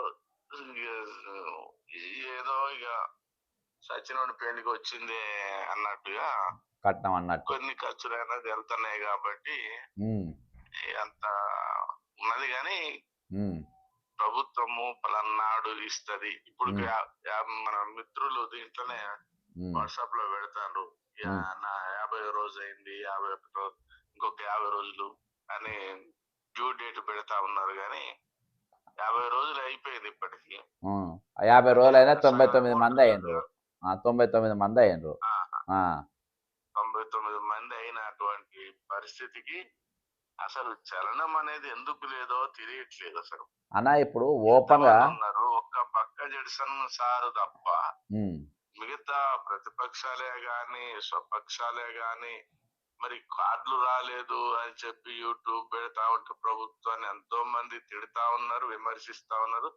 Speaker 3: ఇక సచినోడి పెళ్లికి వచ్చింది అన్నట్టుగా
Speaker 1: కట్నం అన్నట్టు
Speaker 3: కొన్ని ఖర్చులు అనేది వెళ్తున్నాయి కాబట్టి అంత ఉన్నది. కానీ ప్రభుత్వము పలన్నాడు ఇస్తది. ఇప్పుడు మన మిత్రులు దీంట్లోనే వాట్సాప్ లో పెడతారు, నా 50వ రోజు అయింది, 51 ఇంకొక 50 రోజులు అని డ్యూ డేట్ పెడతా ఉన్నారు. కానీ 50 రోజులు అయిపోయింది ఇప్పటికి.
Speaker 1: 50 రోజులు అయినా 99 మంది అయ్యారు. 99 మంది అయ్యారు.
Speaker 3: 99 మంది అయినటువంటి పరిస్థితికి అసలు చలనం అనేది ఎందుకు లేదో తెలియట్లేదు అసలు.
Speaker 1: అన్న ఇప్పుడు ఓపెన్ గా
Speaker 3: ఉన్నారు. ఒక్క పక్క జడ్సన్ సారు తప్ప
Speaker 1: ఉమ్,
Speaker 3: మిగతా ప్రతిపక్షాలే గాని స్వపక్షాలే గాని మరి కార్డులు రాలేదు అని చెప్పి యూట్యూబ్ పెడతా ఉంటే ప్రభుత్వాన్ని ఎంతో మంది తిడతా ఉన్నారు, విమర్శిస్తా ఉన్నారు.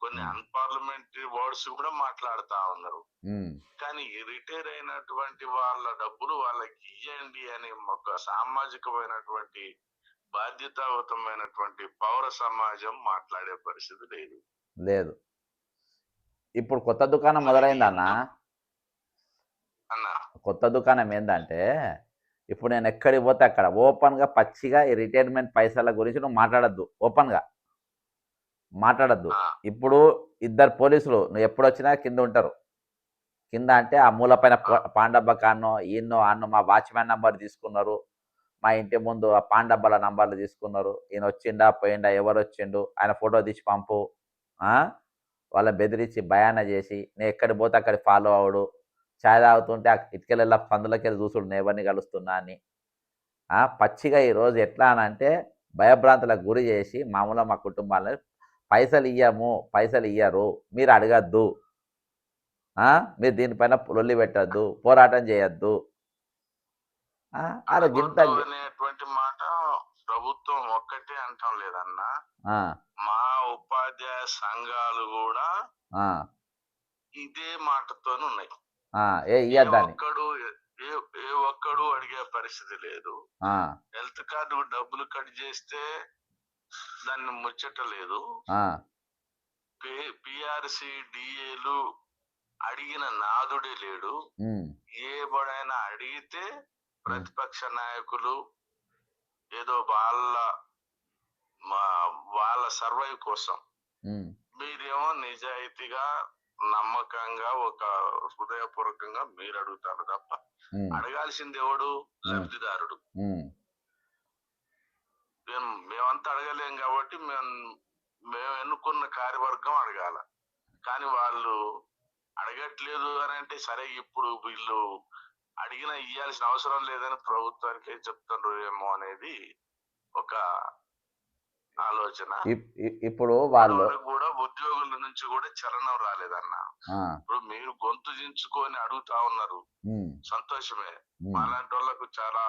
Speaker 3: కొన్ని అన్పార్లమెంటరీ వర్డ్స్ కూడా మాట్లాడుతా ఉన్నారు.
Speaker 1: ఉమ్,
Speaker 3: కానీ రిటైర్ అయినటువంటి వాళ్ళ డబ్బులు వాళ్ళకి ఇయ్యండి అని ఒక సామాజికమైనటువంటి బాధ్యతాయుతమైనటువంటి పౌర సమాజం మాట్లాడే పరిస్థితి లేదు.
Speaker 1: లేదు. ఇప్పుడు కొత్త దుకాణం మొదలైందన్న.
Speaker 3: అన్న
Speaker 1: కొత్త దుకాణం ఏంటంటే, ఇప్పుడు నేను ఎక్కడికి పోతే అక్కడ ఓపెన్గా పచ్చిగా ఈ రిటైర్మెంట్ పైసల గురించి నువ్వు మాట్లాడద్దు, ఓపెన్గా మాట్లాడద్దు. ఇప్పుడు ఇద్దరు పోలీసులు నువ్వు ఎప్పుడు వచ్చినా కింద ఉంటారు. కింద అంటే ఆ మూల పైన పాండబ్బ కాన్నో ఈయన్నో ఆన్నో మా వాచ్మెన్ నంబర్ తీసుకున్నారు, మా ఇంటి ముందు ఆ పాండబ్బల నంబర్లు తీసుకున్నారు, ఈయన వచ్చిండా పోయిండా ఎవరు వచ్చిండు ఆయన ఫోటో తీసి పంపు, వాళ్ళని బెదిరించి భయాన చేసి నేను ఎక్కడికి పోతే అక్కడ ఫాలో అవడు, ఛాయ్ తాగుతుంటే ఇటుకెళ్ళ పందులకెళ్ళి చూసుడు నేను ఎవరిని కలుస్తున్నా అని పచ్చిగా ఈరోజు ఎట్లా అని అంటే భయభ్రాంతులకు గురి చేసి మామూలుగా మా కుటుంబాలని పైసలు ఇయ్యరు, మీరు అడగద్దు, మీరు దీనిపైన లొల్లి పెట్టద్దు, పోరాటం చేయొద్దు అరే గింత
Speaker 3: అనేటువంటి మాట ప్రభుత్వం ఒక్కటే అంటాం లేదన్నా. మా ఉపాధ్యాయ సంఘాలు కూడా ఇదే మాటతోనే ఉన్నాయి. ఏ ఒక్కడు అడిగే పరిస్థితి లేదు. హెల్త్ కార్డు డబ్బులు కట్ చేస్తే దాన్ని ముచ్చట లేదు. పిఆర్సి డిఏలు అడిగిన నాదుడే లేడు. ఏ బడైనా అడిగితే ప్రతిపక్ష నాయకులు ఏదో వాళ్ళ సర్వైవ్ కోసం, మీరేమో నిజాయితీగా నమ్మకంగా ఒక హృదయపూర్వకంగా మీరు అడుగుతారు తప్ప అడగాల్సింది ఎవడు? లబ్ధిదారుడు. మేమంతా అడగలేం కాబట్టి మేము ఎన్నుకున్న కార్యవర్గం అడగాల. కానీ వాళ్ళు అడగట్లేదు అని అంటే సరే ఇప్పుడు వీళ్ళు అడిగినా ఇయ్యాల్సిన అవసరం లేదని ప్రభుత్వానికి చెప్తారు ఏమో అనేది ఒక ఆలోచన.
Speaker 1: ఇప్పుడు వాళ్ళు
Speaker 3: కూడా ఉద్యోగుల నుంచి కూడా చలనం రాలేదన్న. ఇప్పుడు మీరు గొంతు దించుకొని అడుగుతా ఉన్నారు, సంతోషమే. అలాంటి వాళ్ళకు చాలా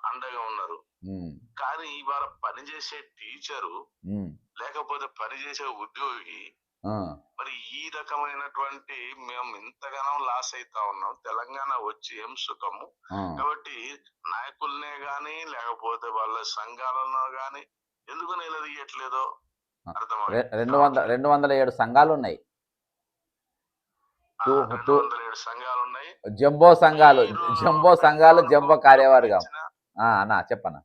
Speaker 3: అండగా ఉన్నారు. కానీ ఇవాళ పనిచేసే టీచరు లేకపోతే పనిచేసే ఉద్యోగి మరి ఈ రకమైనటువంటి మేము ఇంతగానో లాస్ అయితా ఉన్నాం. తెలంగాణ వచ్చి ఏం సుఖము? కాబట్టి నాయకులనే గాని లేకపోతే వాళ్ళ సంఘాలను గాని ఎందుకు నిలదీయట్లేదో అర్థమవుతుంది.
Speaker 1: 207 సంఘాలు ఉన్నాయి.
Speaker 3: 207 సంఘాలు ఉన్నాయి.
Speaker 1: జంబో సంఘాలు జంబో కార్యవర్గం. అన్నా చెప్పన్నా.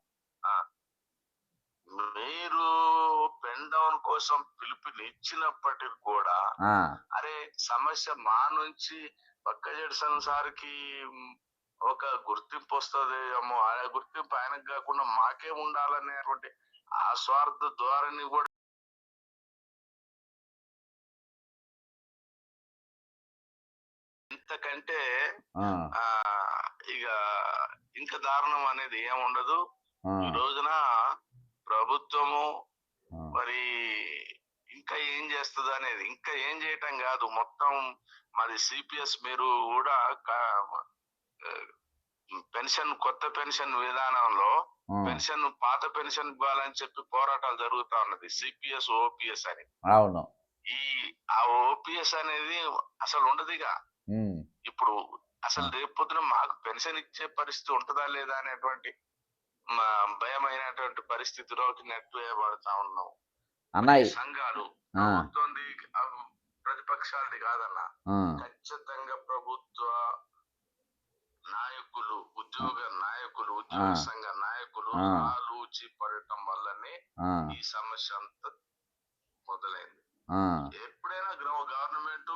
Speaker 3: మీరు పెన్ డౌన్ కోసం పిలుపునిచ్చినప్పటికి కూడా అరే సమస్య మా నుంచి పక్క జడ్సన్ సార్కి ఒక గుర్తింపు వస్తుంది ఏమో, ఆ గుర్తింపు ఆయనకు కాకుండా మాకే ఉండాలనేటువంటి ఆ స్వార్థ ధోరణి కూడా ఇంతకంటే ఇక ఇంకా దారుణం అనేది ఏముండదు. ఈ రోజున ప్రభుత్వము మరి ఇంకా ఏం చేస్తుంది అనేది, ఇంకా ఏం చేయటం కాదు, మొత్తం మాది సిపిఎస్ మీరు కూడా పెన్షన్ కొత్త పెన్షన్ విధానంలో పెన్షన్ పాత పెన్షన్ ఇవ్వాలని చెప్పి పోరాటాలు జరుగుతా ఉన్నది. సిపిఎస్ ఓపీఎస్ అని.
Speaker 1: అవును.
Speaker 3: ఆ ఓపీఎస్ అనేది అసలు ఉండదుగా. ఇప్పుడు అసలు రేపు పొద్దున మాకు పెన్షన్ ఇచ్చే పరిస్థితి ఉంటుందా లేదా అనేటువంటి భయమైనటువంటి పరిస్థితిలోకి నెట్ వేయబడతా ఉన్నాం. సంఘాలు ప్రభుత్వంది ప్రతిపక్షాలది కాదన్నా, ఖచ్చితంగా ప్రభుత్వ నాయకులు ఉద్యోగ సంఘ నాయకులు ఆలోచి పడటం వల్లనే ఈ సమస్య అంతా మొదలైంది. ఎప్పుడైనా గవర్నమెంట్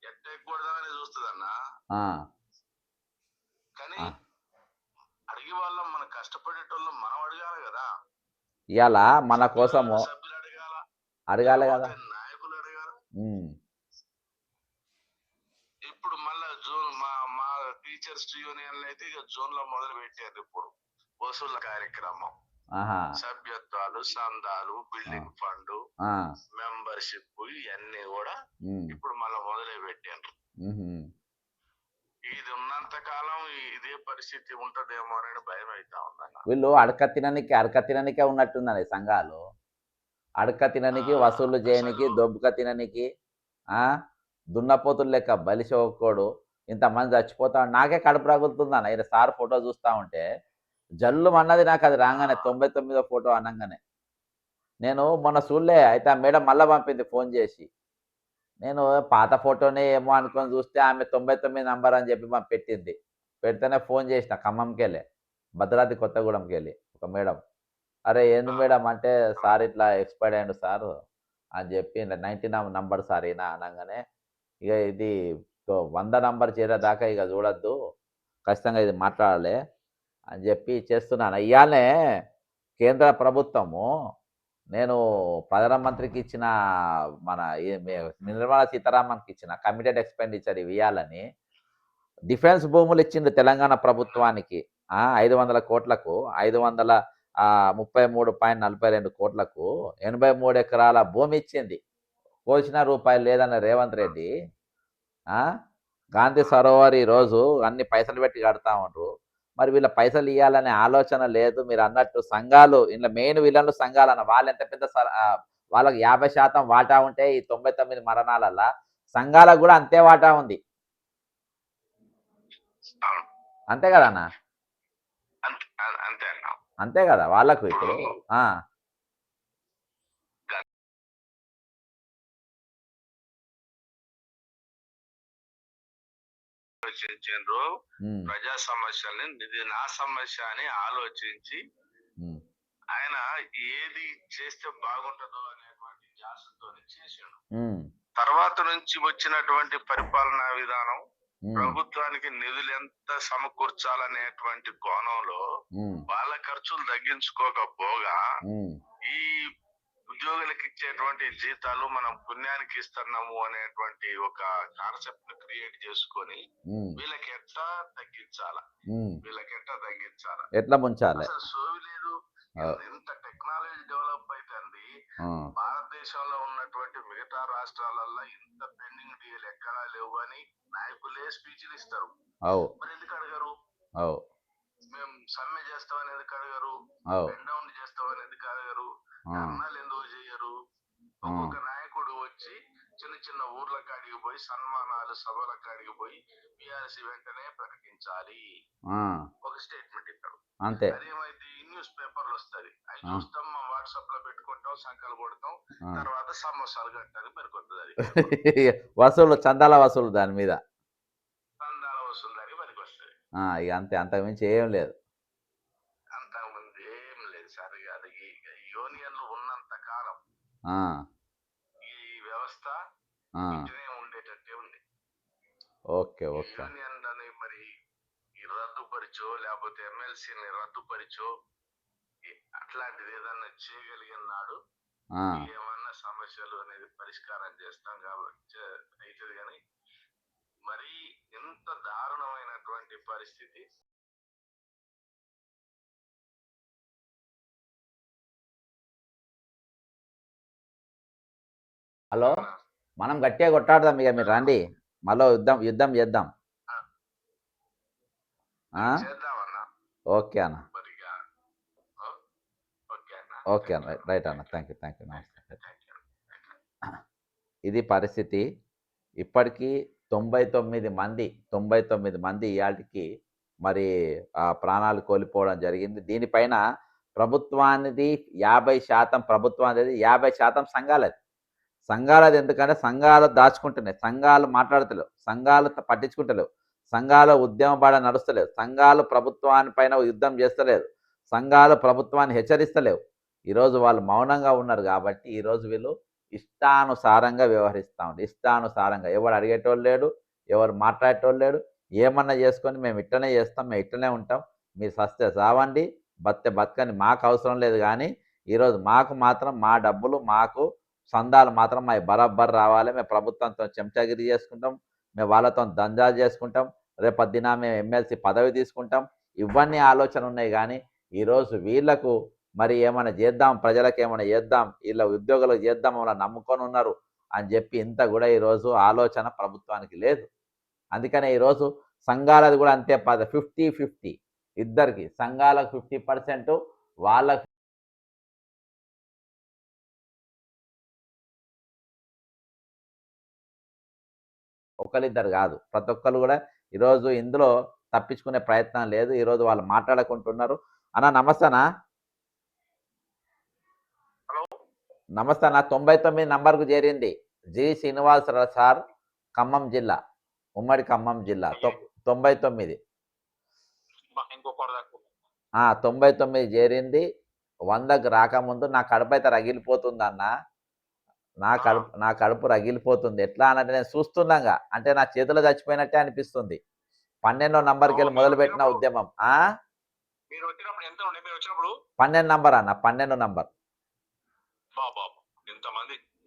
Speaker 3: ఎట్టకూడదని చూస్తుందన్నా, కానీ అడిగే వాళ్ళం మన కష్టపడేటోళ్ళం మనం అడగాలి కదా.
Speaker 1: ఇవాళ మన కోసము
Speaker 3: సభ్యులు
Speaker 1: అడగాలి కదా,
Speaker 3: నాయకులు అడగాలి. ఇప్పుడు మళ్ళా జూన్ మా టీచర్స్ యూనియన్లు అయితే ఇక జూన్ లో మొదలు పెట్టారు ఇప్పుడు వసూళ్ల కార్యక్రమం.
Speaker 1: ఆహా
Speaker 3: సభ్యత్వాలు, సందాలు, బిల్డింగ్ ఫండ్,
Speaker 1: ఆ,
Speaker 3: మెంబర్షిప్ ఇవన్నీ కూడా
Speaker 1: ఉమ్,
Speaker 3: ఇప్పుడు మళ్ళీ మొదలై పెట్టారు.
Speaker 1: ఉహుం.
Speaker 3: ఇది ఉన్నంత కాలం ఇదే పరిస్థితి ఉంటదేమో అని భయం అవుతా ఉందన్న.
Speaker 1: వీళ్ళు అడక తిననికే ఉన్నట్టుందండి సంఘాలు. అడక తిననికి,
Speaker 3: ఆ,
Speaker 1: వసూలు చేయనికి,
Speaker 3: అసలు
Speaker 1: దొబ్బుక తిననికి, ఆ, దున్నపోతులు లెక్క బలిసి ఒక్కోడు ఇంతమంది చచ్చిపోతా నాకే కడుపు రగులుతుందన్న. ఈయన సార్ ఫోటో చూస్తూ ఉంటే జల్లు అన్నది నాకు అది రాగానే 99వ ఫోటో అనగానే. నేను మొన్న చూడలే, అయితే ఆ మేడం మళ్ళీ పంపింది ఫోన్ చేసి. నేను పాత ఫోటోనే ఏమో అనుకొని చూస్తే ఆమె 99 నంబర్ అని చెప్పి మాకు పెట్టింది. పెడితేనే ఫోన్ చేసిన ఖమ్మంకి వెళ్ళి, భద్రాద్రి కొత్తగూడెంకి వెళ్ళి ఒక మేడం. అరే ఏంది మేడం అంటే, సార్ ఇట్లా ఎక్స్పైర్డ్ అయ్యండు సార్ అని చెప్పి 99 నంబర్ సార్ ఈయన అనగానే, ఇక ఇది 100 నంబర్ చేరేదాకా ఇక చూడొద్దు, ఖచ్చితంగా ఇది మాట్లాడాలి అని చెప్పి చేస్తున్నాను. ఇవాళనే కేంద్ర ప్రభుత్వము నేను ప్రధానమంత్రికి ఇచ్చిన మన నిర్మలా సీతారామన్కి ఇచ్చిన కమిటెడ్ ఎక్స్పెండిచర్ ఇవ్వాలని డిఫెన్స్ భూములు ఇచ్చింది తెలంగాణ ప్రభుత్వానికి 500 కోట్లకు 533.42 కోట్లకు 83 ఎకరాల భూమి ఇచ్చింది. కోసిన రూపాయలు లేదన్న రేవంత్ రెడ్డి గాంధీ సరోవర్ ఈరోజు అన్ని పైసలు పెట్టి కడతా ఉంటారు. మరి వీళ్ళ పైసలు ఇవ్వాలనే ఆలోచన లేదు. మీరు అన్నట్టు సంఘాలు ఇంట్లో మెయిన్ విలన్లు సంఘాలు అన్న వాళ్ళు ఎంత పెద్ద వాళ్ళకి 50% వాటా ఉంటే ఈ 99 మరణాలల్లా సంఘాలకు కూడా అంతే వాటా ఉంది. అంతే కదా అన్న?
Speaker 3: అంతే అన్న.
Speaker 1: అంతే కదా వాళ్ళకు ఇప్పుడు
Speaker 3: ఆలోచించారు ప్రజా సమస్యల్ని ఇది నా సమస్య అని ఆలోచించి ఆయన ఏది చేస్తే బాగుంటుందో అనేటువంటి ధ్యాసతో చేసాడు. తర్వాత నుంచి వచ్చినటువంటి పరిపాలనా విధానం ప్రభుత్వానికి నిధులు ఎంత సమకూర్చాలనేటువంటి కోణంలో వాళ్ళ ఖర్చులు తగ్గించుకోకపోగా ఈ ఉద్యోగులకు ఇచ్చేటువంటి జీతాలు మనం పుణ్యానికి ఇస్తున్నాము అనేటువంటి ఒక కాన్సెప్ట్ ని క్రియేట్ చేసుకొని వీళ్ళకి ఎట్లా తగ్గించాలా,
Speaker 1: ఎట్లా ముంచాలి,
Speaker 3: అసలు సోవి లేదు. ఎంత టెక్నాలజీ డెవలప్ అవుతుంది, భారతదేశంలో ఉన్నటువంటి మిగతా రాష్ట్రాలలో ఇంత పెండింగ్ డీల్ ఎక్కడా లేవు అని నాయకులే స్పీచ్లు ఇస్తారు. మరి ఎందుకు అడగరు? మేము సమ్మె చేస్తామని ఎందుకు అడగరు? బెండ్ డౌన్ చేస్తామని ఎందుకు అడగరు? ధర్నాలు ఎందుకు చేయరు? ఒక్కొక్క నాయకుడు వచ్చి చిన్న చిన్న ఊర్ల కాడికి పోయి సన్మానాలు సభల కాడికి పోయి పిఆర్సీ వెంటనే ప్రకటించాలి ఒక స్టేట్మెంట్ ఇస్తారు.
Speaker 1: అంతే.
Speaker 3: అదేమైతే న్యూస్ పేపర్లు వస్తుంది, అవి చూస్తాం, మా వాట్సాప్ లో పెట్టుకుంటాం, సంకలు కొడతాం, తర్వాత సమోసాలు కట్టడానికి పనికొస్తుంది. అది
Speaker 1: వసూలు చందాల వసూలు దాని మీద
Speaker 3: చందాల వసూలు దానికి పనికి వస్తుంది.
Speaker 1: ఇక అంతే, అంతకుమించి ఏం లేదు.
Speaker 3: అంతకుముందు ఏం లేదు సార్. అది యూనియన్లు ఉన్నంత కాలం ఈ వ్యవస్థ ఇట్లనే ఉండేటట్టే ఉంది.
Speaker 1: Okay okay.
Speaker 3: యూనియన్ అని మరి రద్దుపరిచో లేకపోతే ఎమ్మెల్సీని రద్దుపరిచో అట్లాంటిది ఏదన్నా చేయగలిగిన నాడు ఏమన్నా సమస్యలు అనేది పరిష్కారం చేస్తాం కాబట్టి అవుతుంది. కానీ మరి ఎంత దారుణమైనటువంటి పరిస్థితి.
Speaker 1: హలో, మనం గట్టిగా కొట్టాడదాం. ఇక మీరు రండి, మళ్ళీ యుద్ధం చేద్దాం. ఓకే అన్న, ఓకే అన్న, రైట్ అన్న, థ్యాంక్ యూ నమస్తే. ఇది పరిస్థితి. ఇప్పటికీ 99 మంది ఇవాళకి మరి ప్రాణాలు కోల్పోవడం జరిగింది. దీనిపైన ప్రభుత్వానిది 50%, ప్రభుత్వం అనేది 50% సంఘాలది. ఎందుకంటే సంఘాలు దాచుకుంటున్నాయి, సంఘాలు మాట్లాడతలేవు, సంఘాలు పట్టించుకుంటలేవు, సంఘాలు ఉద్యమ బాట నడుస్తలేవు, సంఘాలు ప్రభుత్వానిపైన యుద్ధం చేస్తలేదు, సంఘాలు ప్రభుత్వాన్ని హెచ్చరిస్తలేవు. ఈరోజు వాళ్ళు మౌనంగా ఉన్నారు కాబట్టి ఈరోజు వీళ్ళు ఇష్టానుసారంగా వ్యవహరిస్తూ ఉంటారు. ఇష్టానుసారంగా ఎవరు అడిగేటోళ్ళు లేడు, ఎవరు మాట్లాడేటోళ్ళు లేడు. ఏమన్నా చేసుకొని మేము ఇట్లనే చేస్తాం, మేము ఇట్లనే ఉంటాం, మీరు సస్తే సావండి, బతకని మాకు అవసరం లేదు. కానీ ఈరోజు మాకు మాత్రం మా డబ్బులు, మాకు సందాలు మాత్రం మా బరాబర్ రావాలి. మేము ప్రభుత్వంతో చెంచాగిరి చేసుకుంటాం, మేము వాళ్ళతో దందాలు చేసుకుంటాం, రేపొద్దున మేము ఎమ్మెల్సీ పదవి తీసుకుంటాం. ఇవన్నీ ఆలోచన ఉన్నాయి. కానీ ఈరోజు వీళ్లకు మరి ఏమైనా చేద్దాం, ప్రజలకు ఏమైనా చేద్దాం, ఇలా ఉద్యోగులకు చేద్దాం, వాళ్ళ నమ్ముకొని ఉన్నారు అని చెప్పి ఇంత కూడా ఈరోజు ఆలోచన ప్రభుత్వానికి లేదు. అందుకనే ఈరోజు సంఘాలది కూడా అంతే 50-50 ఇద్దరికి, సంఘాలకు 50%, వాళ్ళకు ఒకరిద్దరు కాదు, ప్రతి ఒక్కరు కూడా ఈరోజు ఇందులో తప్పించుకునే ప్రయత్నం లేదు. ఈరోజు వాళ్ళు మాట్లాడుకుంటున్నారు. అన్న నమస్తేనా. నమస్తే అన్న. 99 నంబర్కు చేరింది జి శ్రీనివాసరావు సార్, ఖమ్మం జిల్లా, ఉమ్మడి ఖమ్మం జిల్లా. 99 99 చేరింది. 100కు రాకముందు నా కడుపు అయితే రగిలిపోతుంది అన్న. నా కడుపు రగిలిపోతుంది. ఎట్లా అనంటే నేను చూస్తున్నాగా, అంటే నా చేతిలో చచ్చిపోయినట్టే అనిపిస్తుంది. 12వ నంబర్కి వెళ్ళి మొదలుపెట్టిన ఉద్యమం. 12 నంబర్ అన్న, 12 నంబర్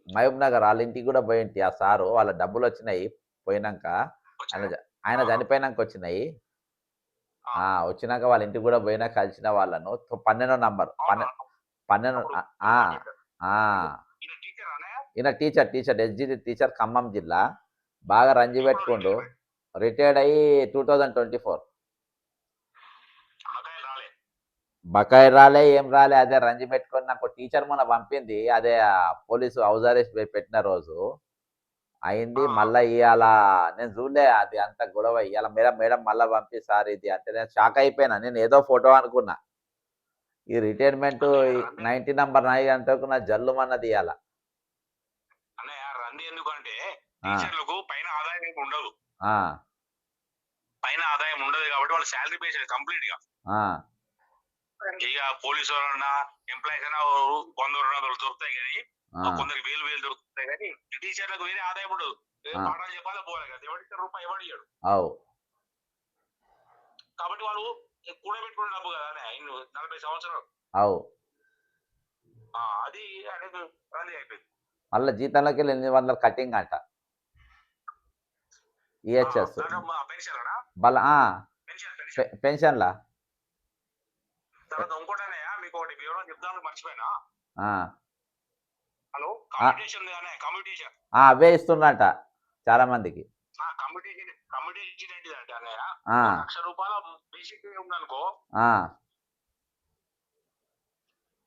Speaker 1: మహబూబ్ నగర్. వాళ్ళ ఇంటికి కూడా పోయింటి. ఆ సారు వాళ్ళ డబ్బులు వచ్చినాయి పోయినాక, ఆయన చనిపోయినాక వచ్చినాయి. వచ్చినాక వాళ్ళ ఇంటికి కూడా పోయినా, కలిసిన వాళ్ళను. 12వ నంబర్ 12. ఈయన టీచర్ ఎస్జిటి టీచర్, ఖమ్మం జిల్లా. బాగా రంజి పెట్టుకోండు. రిటైర్డ్ అయ్యి 2024. బకాయి రాలే, ఏం రాలే. అదే రంజి పెట్టుకొని నాకు టీచర్ మొన్న పంపింది. అదే పోలీసు హౌస్ అరెస్ట్ పెట్టిన రోజు అయింది. మళ్ళీ ఇవాళ నేను చూడలే అది అంత గొడవ. ఇవాళ మేడం మళ్ళీ పంపిస్తారు ఇది అంటే నేను షాక్ అయిపోయినా. నేను ఏదో ఫోటో అనుకున్నా. ఈ రిటైర్మెంట్ 90 నంబర్ నాయి అంతకు నా జల్లుమన్నది ఇవాళ.
Speaker 3: పైన ఆదాయం ఉండదు కాబట్టి వాళ్ళు శాలరీ బేస్డ్ కంప్లీట్ గా. ఇక పోలీసు వాళ్ళన్నా ఎంప్లాయీస్ అయినా 100-200 దొరుకుతాయి కానీ, కొందరికి 1000 దొరుకుతాయి కానీ, టీచర్లకు వేరే ఆదాయం ఉండదు. పాఠాలు చెప్పాలి, పోవాలి కదా. ఎవరికి రూపాయి ఎవడియాడు. కాబట్టి వాళ్ళు కూడబెట్టుకున్న డబ్బు కదా 40 సంవత్సరాలు. అది అనేది రంది అయిపోయింది.
Speaker 1: మళ్ళీ జీతంలోకి వెళ్ళి 800 కటింగ్ అంట. ఈహెచ్ఎస్ పెన్షన్లా.
Speaker 3: తర్వాత ఇంకోటనే మీకు ఒకటి వివరం చెప్తాను మర్చిపోయినా. హలో, కమ్యూనికేషన్
Speaker 1: అవే ఇస్తున్నట చాలా మందికి.
Speaker 3: కమ్యూనికేషన్ ఏంటిదంటే అన్నయ్య, 1,00,000 రూపాయల బేసిక్ పే ఉందనుకో,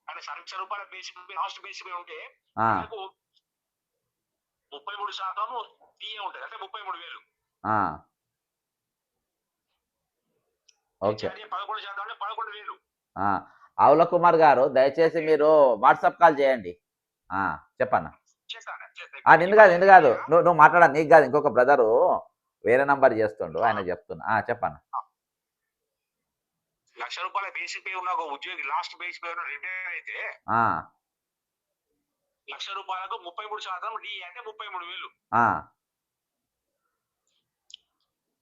Speaker 3: అంటే 1,00,000 రూపాయల basic pay, last basic pay ఉంటే 33% టీఏ ఉంటుంది, అంటే 33,000. 11% అంటే 11,000.
Speaker 1: ఆవుల కుమార్ గారు, దయచేసి మీరు వాట్సాప్ కాల్ చేయండి. చెప్పన్నా. నిన్ను కాదు, నువ్వు మాట్లాడా, నీకు కాదు, ఇంకొక బ్రదరు వేరే నంబర్ చేస్తుండు, ఆయన చెప్తున్నా. చెప్పన్నా.
Speaker 3: 1,00,000 రూపాయల బేసిక్ పే ఉన్న ఒక ఉద్యోగి లాస్ట్ బేసిక్ పే రిటైర్ అయితే 1,00,000 రూపాయలకు 33% డి అంటే 33,000.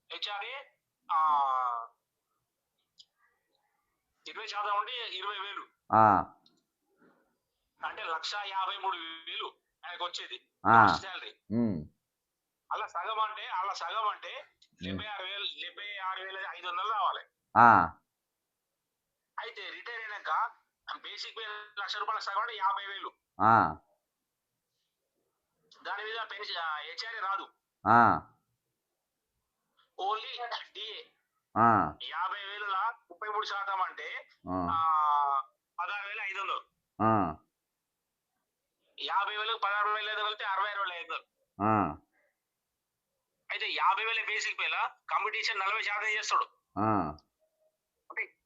Speaker 3: హెచ్ఆర్ఏ 20% ఉండి 20,000, అంటే 1,53,000 ఆయనకు వచ్చేది శాలరీ. అలా సగం అంటే 76,500 రావాలి. అయితే రిటైర్ అయినాక బేసిక్ పే 1,00,000 రూపాయల సగం అంటే 50,000. దాని మీద పెన్షన్ హెచ్ఆర్ఏ రాదు, ఓన్లీ డిఏ. 50,000 33% అంటే 16,500. 50,000 16,500 కలిపితే 66,500. అయితే 50,000 బేసిక్ పేలా కాంపిటీషన్ 40% చేస్తాడు.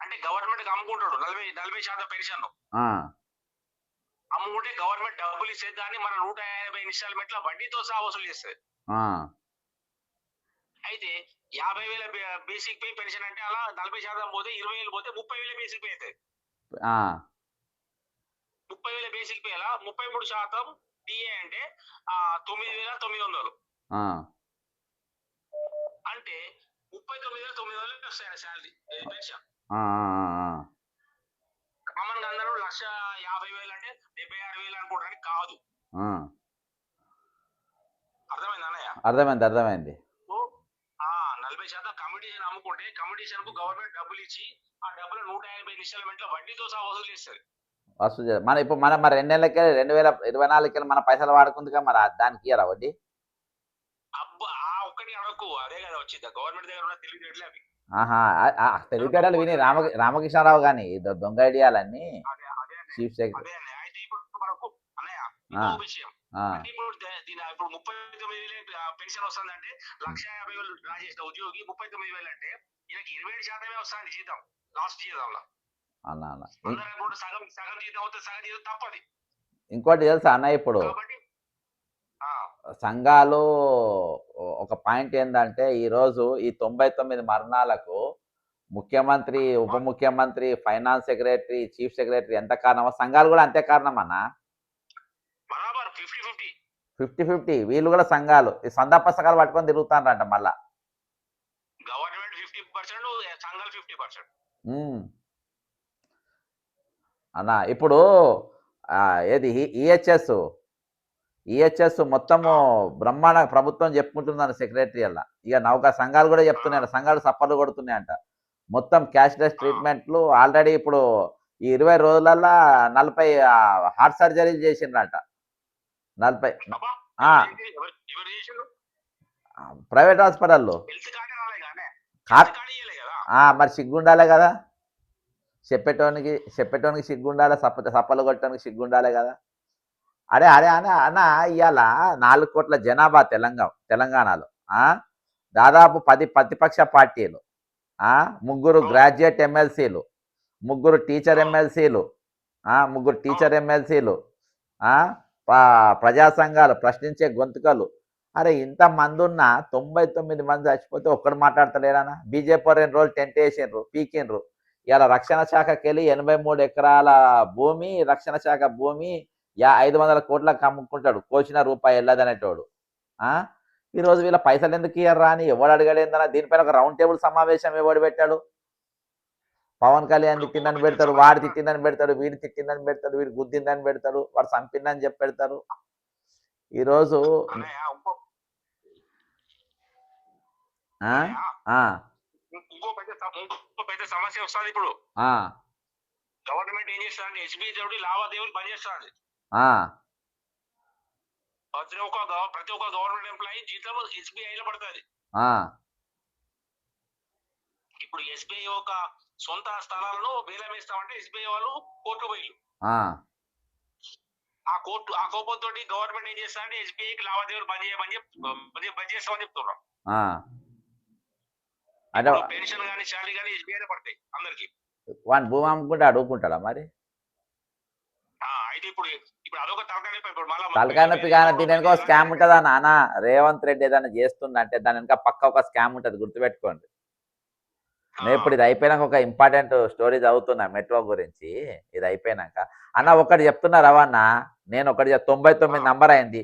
Speaker 3: అంటే గవర్నమెంట్ అమ్ముకుంటాడు 40% పెన్షన్ అమ్ముకుంటే గవర్నమెంట్ డబ్బులు ఇస్తే దాన్ని మన 150 ఇన్స్టాల్మెంట్ల వడ్డీతో సహా వసూలు చేస్తుంది. అయితే 50,000 బేసిక్ పే పెన్షన్ అంటే అలా 40% పోతే 20,000 పోతే 30,000 బేసిక్ పే అవుతుంది. 30,000 బేసిక్ పే 33% టీఏ అంటే 9,900. అంటే 39,900 వస్తాయి శాలరీ పెన్షన్. కామన్ గా అందరూ 1,50,000 అంటే 76,000 అనుకోవడానికి కాదు. అర్థమైంది అన్నయ్య?
Speaker 1: అర్థమైంది.
Speaker 3: 40% కమిటీషన్ అమ్ముకుంటే కమిటీషన్ కు గవర్నమెంట్ డబ్బులు ఇచ్చి ఆ డబ్బులు 150 ఇన్స్టాల్మెంట్ల వడ్డీతో సహా వసూలు చేస్తుంది.
Speaker 1: వసూలు చేయాలి. మన ఇప్పుడు మనం మరి 2 నెలలకే 2024 మన పైసలు వాడుకుందిగా మరి దానికి ఇయ్యరా వడ్డీ?
Speaker 3: అబ్బా ఆ ఒక్కటి అడగకు, అదే కదా వచ్చింది గవర్నమెంట్ దగ్గర ఉన్న తెలివితేటలే అవి.
Speaker 1: ఆహా! తెలివితేటలు విని రామకృష్ణారావు గాని దొంగ ఐడియాలన్నీ
Speaker 3: అదే అదే అన్నయ్య.
Speaker 1: Chief secretary.
Speaker 3: అదే అన్నయ్య. అయితే ఇప్పుడు మనకు అన్నయ్య
Speaker 1: ఆ!
Speaker 3: ఇంకో విషయం.
Speaker 1: ఆ!
Speaker 3: అంటే ఇప్పుడు దీని ఇప్పుడు 39,000 పెన్షన్ వస్తుందంటే 1,50,000 డ్రా చేసిన ఉద్యోగి 39,000 అంటే ఈయనకి 27% వస్తుంది జీతం లాస్ట్ జీతంలో.
Speaker 1: అన్న అన్న.
Speaker 3: అందరూ అనుకుంటే సగం సగం జీతం అవుతుంది, సగం జీతం తప్పది.
Speaker 1: ఇంకోటి తెలుసా అన్న ఇప్పుడు
Speaker 3: కాబట్టి ఆ,
Speaker 1: సంఘాలు ఒక పాయింట్ ఏందంటే ఈరోజు ఈ 99 మరణాలకు ముఖ్యమంత్రి, ఉప ముఖ్యమంత్రి, ఫైనాన్స్ సెక్రటరీ, చీఫ్ సెక్రటరీ ఎంత కారణమో సంఘాలు కూడా అంతే కారణం అన్న.
Speaker 3: బరాబర్ 50-50.
Speaker 1: 50-50 వీళ్ళు కూడా సంఘాలు ఈ సందా పుస్తకాలు పట్టుకొని తిరుగుతారంట మళ్ళా.
Speaker 3: గవర్నమెంట్ 50%, సంఘాలు 50%.
Speaker 1: ఉమ్. అన్న ఇప్పుడు ఏది ఈహెచ్ఎస్ మొత్తము బ్రహ్మాండ ప్రభుత్వం చెప్పుకుంటుందని సెక్రటరీ అలా ఇక నౌక సంఘాలు కూడా చెప్తున్నాయంట, సంఘాలు సప్పర్లు కొడుతున్నాయంట. మొత్తం క్యాష్లెస్ ట్రీట్మెంట్లు ఆల్రెడీ ఇప్పుడు ఈ 20 రోజులల్లో 40 హార్ట్ సర్జరీలు చేసిండ్రంట. 40
Speaker 3: అబ్బా,
Speaker 1: ఆ,
Speaker 3: ఎవరు చేసిండ్రు?
Speaker 1: ప్రైవేట్ హాస్పిటల్లో.
Speaker 3: హెల్త్ కార్డు రాలే కానీ
Speaker 1: కార్
Speaker 3: హెల్త్ కార్డు ఇయ్యలే కదా.
Speaker 1: మరి సిగ్గుండాలే కదా, చెప్పేటోనికి సిగ్గుండాలి, సప్పలు కొట్టడానికి సిగ్గుండాలే కదా. అరే అరే అన్న ఇవాళ 4 కోట్ల జనాభా తెలంగాణలో దాదాపు 10 ప్రతిపక్ష పార్టీలు, 3 గ్రాడ్యుయేట్ ఎమ్మెల్సీలు, 3 టీచర్ ఎమ్మెల్సీలు, 3 టీచర్ ఎమ్మెల్సీలు, ప్రజా సంఘాలు, ప్రశ్నించే గొంతుకలు. అరే ఇంతమంది ఉన్న 99 మంది చచ్చిపోతే ఒక్కడు మాట్లాడతలేరన్నా. బీజేపీ 2 రోజులు టెంట్ వేసిండ్రు, పీకిండ్రు. ఇలా రక్షణ శాఖకి వెళ్ళి 83 ఎకరాల భూమి, రక్షణ శాఖ భూమి 500 కోట్లకు అమ్ముకుంటాడు, కోసిన రూపాయి వెళ్ళదనేటోడు. ఈరోజు వీళ్ళ పైసలు ఎందుకు ఇయ్యర్రా అని ఎవడు అడగలేదన్నా. దీనిపైన ఒక రౌండ్ టేబుల్ సమావేశం ఎవడు పెట్టాడు? పవన్ కళ్యాణ్ తిట్టిందని పెడతాడు, వాడు తిట్టిందని పెడతాడు, వీడు తిట్టిందని పెడతాడు, వీడు గుద్దిందని పెడతాడు, వాడు చంపిందని చెప్పి పెడతారు. ఈరోజు
Speaker 3: ఇంకో పెద్ద సమస్య వస్తుంది. ఇప్పుడు గవర్నమెంట్ ఏం చేస్తుంది, ఎస్బీఐ తోటి లావాదేవీలు బంద్ చేస్తుంది. ప్రతి ఒక్క గవర్నమెంట్ ఎంప్లాయీ జీతం ఎస్బీఐలో పడుతుంది. ఇప్పుడు ఎస్బీఐ ఒక సొంత స్థలాలను వేలం వేస్తామంటే ఎస్బీఐ వాళ్ళు కోర్టు పోయి ఆ కోపంతో గవర్నమెంట్ ఏం చేస్తా అంటే ఎస్బీఐకి లావాదేవీలు బంద్ చేస్తామని చెప్తున్నారు. పెన్షన్ కానీ శాలరీ కానీ ఎస్బీఐలో పడతాయి అందరికి.
Speaker 1: వాడిని భూమి అమ్ముకుంటే అడుగుకుంటాడా మరి?
Speaker 3: అయితే ఇప్పుడు అదొక
Speaker 1: తలకాయ నొప్పి కానీ దీని వెనుక స్కామ్ ఉంటుందా నాన్న? రేవంత్ రెడ్డి ఏదైనా చేస్తుందంటే దాని వెనుక పక్క ఒక స్కామ్ ఉంటుంది, గుర్తుపెట్టుకోండి. నేను ఇప్పుడు ఇది అయిపోయినాక ఒక ఇంపార్టెంట్ స్టోరీ చదువుతున్నా మెట్రో గురించి. ఇది అయిపోయినాక అన్న ఒకటి చెప్తున్నా రవన్న, నేను ఒకటి 99 నంబర్ అయింది,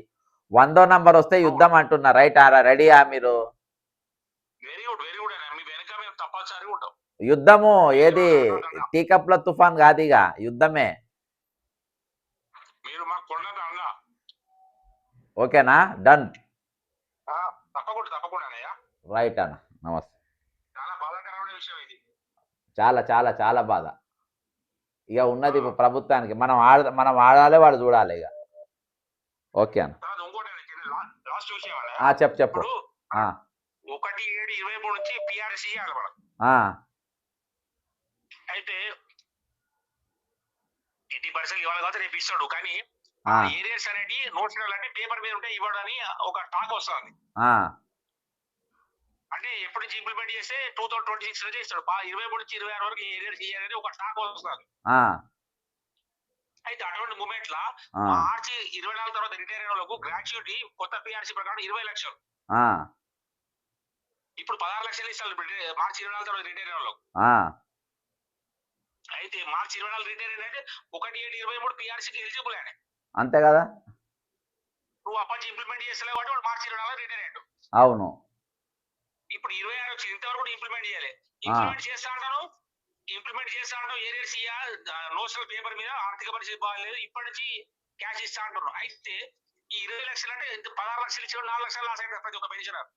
Speaker 1: 100వ నంబర్ వస్తే యుద్ధం అంటున్నా. రైట్ రెడీయా మీరు? యుద్ధము ఏది టీ కప్ల తుఫాన్ కాదు, ఇక యుద్ధమే. ఓకేనా? డన్. రైట్ అన్న, నమస్తే. చాలా చాలా చాలా బాధ. ఇక ఉన్నది ప్రభుత్వానికి, మనం ఆడాలి, వాడు చూడాలి ఇక. ఓకే అన్న, చెప్పు.
Speaker 3: 1/7/23 నుంచి పిఆర్సీ అయితే 80% ఇవ్వాలి కాబట్టి రేపు ఇస్తాడు. కానీ ఏరియాస్ అనేది నోషనల్ అంటే పేపర్ మీద ఉంటే ఇవ్వడని ఒక టాక్ వస్తుంది. అంటే ఎప్పటి నుంచి ఇంప్లిమెంట్ చేస్తే 2026 లో చేస్తాడు. 23 నుంచి 26 వరకు ఏరియాస్ ఇవ్వాలని ఒక టాక్ వస్తుంది. అయితే అటువంటి మూమెంట్ లా మార్చి 24 తర్వాత రిటైర్ అయిన వాళ్ళకు గ్రాట్యుటీ కొత్త పిఆర్సీ ప్రకారం 20 లక్షలు. ఇప్పుడు 16 లక్షలు ఇస్తారు మార్చి 24 తర్వాత రిటైర్ అయిన వాళ్ళకు. అయితే మార్చి 24 రిటైర్ అయినంటే 1/7/23 పిఆర్సీకి ఎలిజిబుల్ అని
Speaker 1: అంతే కదా.
Speaker 3: నువ్వు అప్పటి ఇంప్లిమెంట్ చేస్తలేవు కాబట్టి వాడు మార్చి 24 రిటైర్ అయ్యాడు.
Speaker 1: అవును.
Speaker 3: ఇప్పుడు 26 వచ్చింది, ఇంతవరకు ఇంప్లిమెంట్ చేయాలి. ఇంప్లిమెంట్ చేస్తా అంటాను ఏరియర్స్ నోషనల్ పేపర్ మీద ఆర్థిక పరిస్థితి బాగాలేదు, ఇప్పటి నుంచి క్యాష్ ఇస్తా అంటున్నారు. అయితే ఈ 20 లక్షలు అంటే 16 లక్షలు ఇచ్చిన 4 లక్షలు లాస్ అయిపోతుంది ప్రతి ఒక్క పెన్షనర్.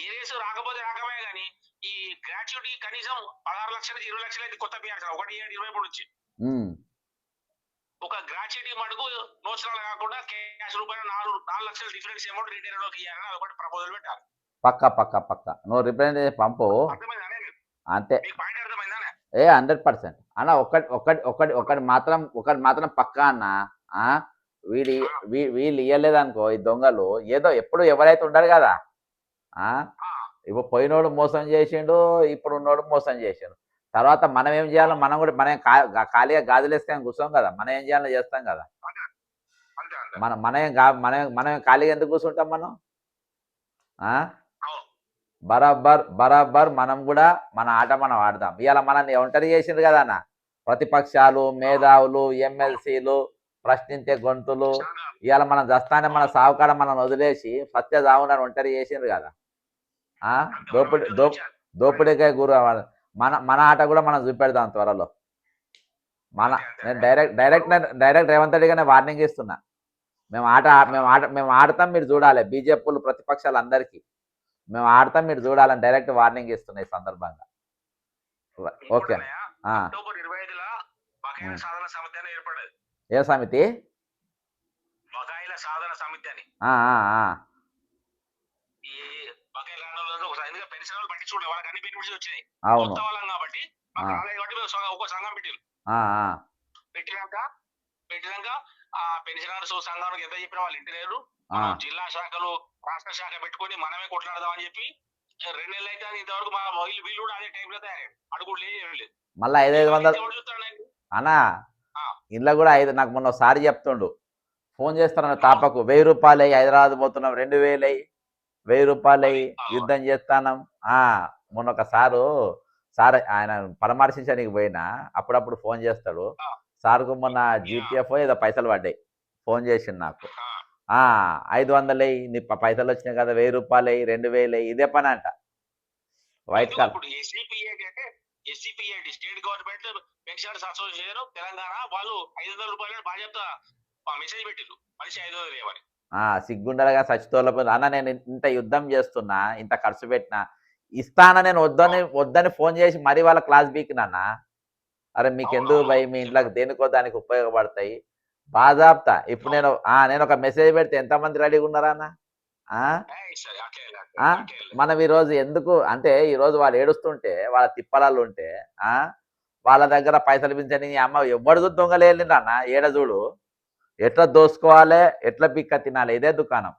Speaker 3: ఏరియాస్ రాకపోతే రాకపోయా కానీ ఈ గ్రాట్యుటీ కనీసం 16 లక్షల 20 లక్షలు అయితే కొత్త పిఆర్ సార్ 1/7/23 నుంచి
Speaker 1: ఉమ్,
Speaker 3: ఒక గ్రాట్యుటీ మటుకు నోషనల్ కాకుండా క్యాష్ రూపాయలు 4 లక్షల డిఫరెన్స్ అమౌంట్ రిటైనర్ లోకి ఇవ్వాలని అదొకటి ప్రపోజల్ పెట్టాలి.
Speaker 1: పక్క నువ్వు రిప్రజెంటేటివ్ పంపు.
Speaker 3: అర్థమైందానే మీకు?
Speaker 1: అంతే.
Speaker 3: మీకు పాయింట్ అర్థమైందానే?
Speaker 1: 100% అన్న. ఒకటి మాత్రం పక్కా అన్న. ఆ, వీళ్ళు ఇయ్యలేదు అనుకో ఈ దొంగలు, ఏదో ఎప్పుడు ఎవరైతే ఉండరు కదా. ఇప్పుడు పోయినోడు మోసం చేసిండు, ఇప్పుడు ఉన్నోడు మోసం చేసిండు. తర్వాత మనం ఏం చేయాలో మనం కూడా మనం ఖాళీగా గాజులేసుకొని కూర్చోం కదా. మనం ఏం చేయాలో చేస్తాం కదా. మనం ఖాళీగా ఎందుకు కూర్చుంటాం మనం? బరాబర్ మనం కూడా మన ఆట మనం ఆడదాం. ఇవాళ మనల్ని ఒంటరి చేసిండ్రు కదా అన్న. ప్రతిపక్షాలు, మేధావులు, ఎమ్మెల్సీలు, ప్రశ్నించే గొంతులు, ఇవాళ మనం దస్తానే మన సావుకాడ మనం వదిలేసి సత్య సావునని ఒంటరి చేసిండ్రు కదా. దోపిడీకే గురు. మన ఆట కూడా మనం చూపెడదాం త్వరలో. నేను డైరెక్ట్ రేవంత్ రెడ్డిగానే వార్నింగ్ ఇస్తున్నా. మేము ఆడతాం, మీరు చూడాలి. బీజేపీలు, ప్రతిపక్షాలు అందరికీ మేము ఆడతాం, మీరు చూడాలని డైరెక్ట్ వార్నింగ్ ఇస్తున్నా ఈ సందర్భంగా. ఓకే.
Speaker 3: అక్టోబర్ 25 బకాయిల సాధన సమితి అని ఏర్పడేది.
Speaker 1: ఏ సమితి?
Speaker 3: బకాయిల సాధన సమితి అని. ఈ బకాయిల ఎందుకంటే పెన్షన్ వాళ్ళు పట్టించుకుంటే వాళ్ళకి అన్ని బెనిఫిట్స్ వచ్చినాయి. కొత్త వాళ్ళం కాబట్టి ఒక సంఘం పెట్టినాక ఆ పెన్షనర్స్ సంఘానికి ఎంత చెప్పిన వాళ్ళు ఇంటి లేరు. జిల్లా శాఖలు, రాష్ట్ర శాఖ పెట్టుకొని మనమే కొట్లాడదామని చెప్పి 2 నెలలు అయితే ఇంతవరకు మా వీళ్ళు కూడా అదే టైంలో తయారు అడుగులు లేదు.
Speaker 1: మళ్ళీ 500 అన్నా ఇంట్లో కూడా నాకు మొన్న ఒకసారి చెప్తుండు, ఫోన్ చేస్తాను తాపకు, 1000 రూపాయలు అయ్యి హైదరాబాద్ పోతున్నాం, 2000 అయ్యి 1000 రూపాయలు అయ్యి యుద్ధం చేస్తానం. మొన్న ఒక సార్ ఆయన పరామర్శించడానికి పోయినా అప్పుడప్పుడు ఫోన్ చేస్తాడు. సార్కు మొన్న జీపీఎఫ్ ఏదో పైసలు పడ్డాయి, ఫోన్ చేసిండు నాకు. 500 అయ్యి నీ పైసలు వచ్చినాయి కదా, 1000 రూపాయలు అయ్యి 2000 అయ్యి, ఇదే పని అంట. White collar
Speaker 3: state government pensioners association Telangana వాళ్ళు 500 రూపాయలు బాధ్యత మెసేజ్ పెట్టిరు, మనిషి 500 ఇవ్వాలి.
Speaker 1: సిగ్గుండగా సచితోళ్ళ అన్న, నేను ఇంత యుద్ధం చేస్తున్నా, ఇంత ఖర్చు పెట్టినా, ఇస్తానా నేను వద్దని ఫోన్ చేసి మరీ వాళ్ళ క్లాస్ బీకినా. అరే మీకెందుకు భయ్, మీ ఇంట్లోకి దేనికో దానికి ఉపయోగపడతాయి బాజాబ్తా. ఇప్పుడు నేను ఒక మెసేజ్ పెడితే ఎంతమంది రెడీగా ఉన్నారా అన్న? మనం ఈరోజు ఎందుకు అంటే, ఈరోజు వాళ్ళు ఏడుస్తుంటే, వాళ్ళ తిప్పలాలు ఉంటే వాళ్ళ దగ్గర పైసలు పెంచని అమ్మ ఎవడు దొంగలేండి అన్న. ఏడ చూడు ఎట్లా దోసుకోవాలి, ఎట్లా పిక్క తినాలి, ఇదే దుకాణం.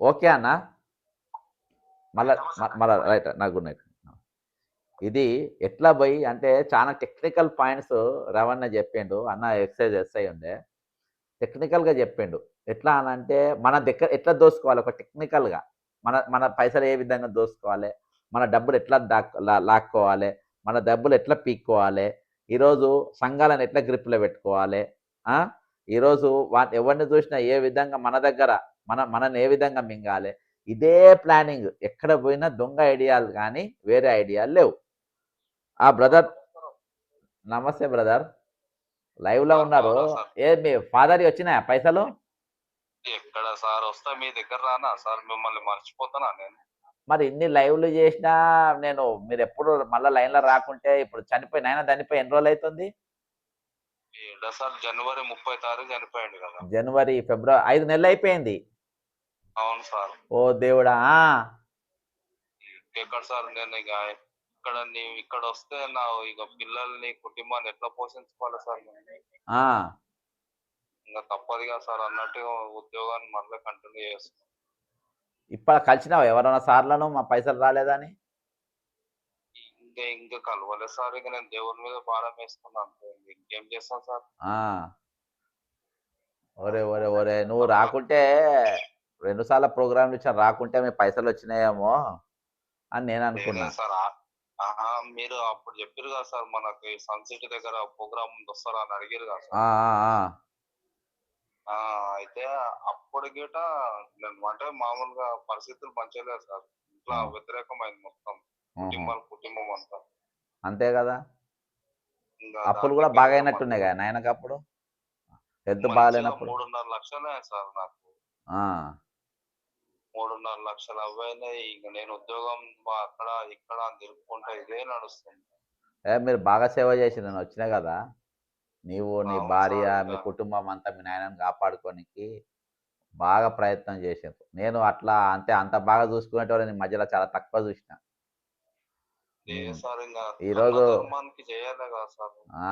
Speaker 1: ఓకే అన్న. మళ్ళా రైట్, నాకు గుడ్ నైట్. ఇది ఎట్లా పోయి అంటే చాలా టెక్నికల్ పాయింట్స్ రవణ చెప్పిండు అన్న. ఎక్సైజ్ ఎస్ఐ ఉండే టెక్నికల్గా చెప్పిండు. ఎట్లా అని అంటే మన దగ్గర ఎట్లా దోసుకోవాలి, ఒక టెక్నికల్గా మన పైసలు ఏ విధంగా దోసుకోవాలి, మన డబ్బులు ఎట్లా లాక్కోవాలి, మన డబ్బులు ఎట్లా పీక్కోవాలి, ఈరోజు సంఘాలను ఎట్లా గ్రిప్లో పెట్టుకోవాలి, ఈరోజు ఎవరిని చూసినా ఏ విధంగా మన దగ్గర మనని ఏ విధంగా మింగాలి, ఇదే ప్లానింగ్. ఎక్కడ పోయినా దొంగ ఐడియాలు కానీ వేరే ఐడియాలు లేవు. బ్రదర్ నమస్తే బ్రదర్, లైవ్ లో ఉన్నారు. మీ ఫాదర్ వచ్చినాయా పైసలు?
Speaker 3: ఎక్కడ సార్ వస్తా మీ దగ్గర రానా సార్, మిమ్మల్ని మర్చిపోతానా నేను?
Speaker 1: మరి ఇన్ని లైవ్లు చేసినా మీరు ఎప్పుడు మళ్ళీ లైన్ లో రాకుంటే, ఇప్పుడు చనిపోయి ఎన్ని రోజులు అవుతుంది?
Speaker 3: సార్ జనవరి 30 తారీఖు చనిపోయింది కదా.
Speaker 1: జనవరి, ఫిబ్రవరి 5 నెలలు అయిపోయింది.
Speaker 3: అవును సార్.
Speaker 1: ఓ దేవుడా.
Speaker 3: ఎక్కడ సార్ నేను ఇక్కడ వస్తే నా ఇక పిల్లల్ని, కుటుంబాన్ని ఎట్లా పోషించుకోవాలి సార్? ఇంకా తప్పదుగా సార్ అన్నట్టు ఉద్యోగాన్ని మళ్ళీ కంటిన్యూ చేస్తాను.
Speaker 1: ఇప్పుడు కలిసినావు ఎవరైనా సార్లను మా పైసలు రాలేదని?
Speaker 3: ఇంకా కలవలేదు సార్. ఇక నేను దేవుని మీద భారం వేసుకున్నాను, ఇంకేం చేస్తాను సార్.
Speaker 1: ఒరే నువ్వు రాకుంటే 2 సార్లు ప్రోగ్రాంలు ఇచ్చాను, రాకుంటే మీ పైసలు వచ్చినాయేమో అని నేను అనుకున్నా
Speaker 3: సార్. మీరు అప్పుడు చెప్పారు కదా సార్, మనకి సన్ సిటీ దగ్గర ప్రోగ్రామ్ ఉంది వస్తారా అని అడిగారు కదా సార్. అయితే అప్పుడు గిట నేను అంటే మామూలుగా పరిస్థితులు మంచిగా లేదు సార్, ఇట్లా వ్యతిరేకమైంది మొత్తం కుటుంబం అంతా.
Speaker 1: అంతే కదా. అప్పులు కూడా బాగా అయినట్టున్నాయి కదా నాయనకు, అప్పుడు హెల్త్ బాగాలేనప్పుడు
Speaker 3: 3.5 లక్షలే సార్ నాకు. 3.5 లక్షలు అవ్వయినాయి. ఇంక నేను ఉద్యోగం అక్కడ ఇక్కడ అని తిరుక్కుంటా ఇదే నడుస్తుంది.
Speaker 1: మీరు బాగా సేవ చేసి నేను వచ్చినా కదా, నీవు నీ
Speaker 3: అవును
Speaker 1: భార్య
Speaker 3: సార్.
Speaker 1: మీ
Speaker 3: ఇంకా
Speaker 1: కుటుంబం అంతా మీ నాయనని కాపాడుకోనికి బాగా ప్రయత్నం చేసారు. నేను అట్లా అంత బాగా చూసుకునేటోళ్ళని మధ్యలో చాలా తక్కువ చూసిన.
Speaker 3: లేదు సార్, ఇంకా అన్న
Speaker 1: ఈరోజు
Speaker 3: ధర్మానికి చేయాలి కదా సార్.
Speaker 1: ఆ,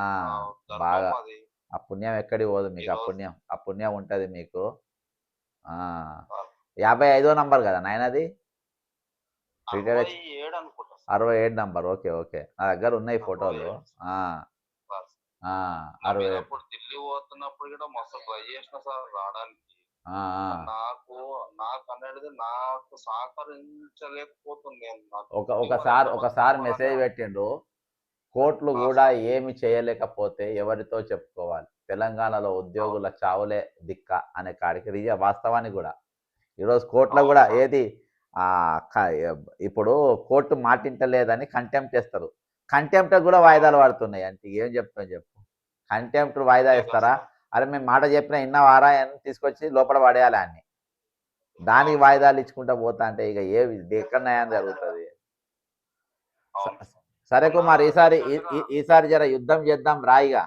Speaker 3: ధర్మం
Speaker 1: బాగా
Speaker 3: అది.
Speaker 1: ఆ పుణ్యం ఎక్కడికి పోదు మీకు, ఆ
Speaker 3: ఈరోజు
Speaker 1: పుణ్యం ఉంటుంది మీకు. 55వ నంబర్ కదా నాయనది, రిటైర్డ్
Speaker 3: 67 అనుకుంటా సార్.
Speaker 1: 67 నంబర్. ఓకే ఓకే, నా దగ్గర ఉన్నాయి ఫోటోలు.
Speaker 3: 67
Speaker 1: ఆ,
Speaker 3: సార్.
Speaker 1: ఆ,
Speaker 3: నా మీద
Speaker 1: 67.
Speaker 3: అప్పుడు ఢిల్లీ పోతున్నప్పుడు కూడా మస్తు ట్రై చేసిన సార్ రావడానికి.
Speaker 1: ఆ, ఆ.
Speaker 3: నాకు అనేది నాకు సహకరించలేకపోతుంది. నేను నాకు
Speaker 1: ఒకసారి మెసేజ్ పెట్టిండు, కోర్టులు కూడా
Speaker 3: సార్.
Speaker 1: ఏమి చేయలేకపోతే ఎవరితో చెప్పుకోవాలి, తెలంగాణలో ఉద్యోగుల చావులే దిక్క అనే కాడికి వాస్తవానికి కూడా ఈరోజు కోర్టులో కూడా
Speaker 3: అవును సార్.
Speaker 1: ఏది ఇప్పుడు కోర్టు మాటింటలేదని కంటెంప్ట్ చేస్తారు. కంటెంప్ట్ కూడా వాయిదాలు పడుతున్నాయి. అంటే ఏం చెప్తాం చెప్పు, కంటెంప్ట్ వాయిదా
Speaker 3: అదే కదా
Speaker 1: ఇస్తారా?
Speaker 3: సార్.
Speaker 1: అరే మేము మాట చెప్పినా ఇన్నవారా అని తీసుకొచ్చి లోపల పడేయాలి అన్ని. దానికి
Speaker 3: అవును సార్.
Speaker 1: వాయిదాలు ఇచ్చుకుంటా పోతా అంటే ఇక ఎక్కడ న్యాయం జరుగుతుంది?
Speaker 3: అవును సార్.
Speaker 1: సరే
Speaker 3: మొన్న
Speaker 1: కుమార్,
Speaker 3: రీసెంట్‌గా
Speaker 1: ఈసారి జర యుద్ధం చేద్దాం రాయిగా,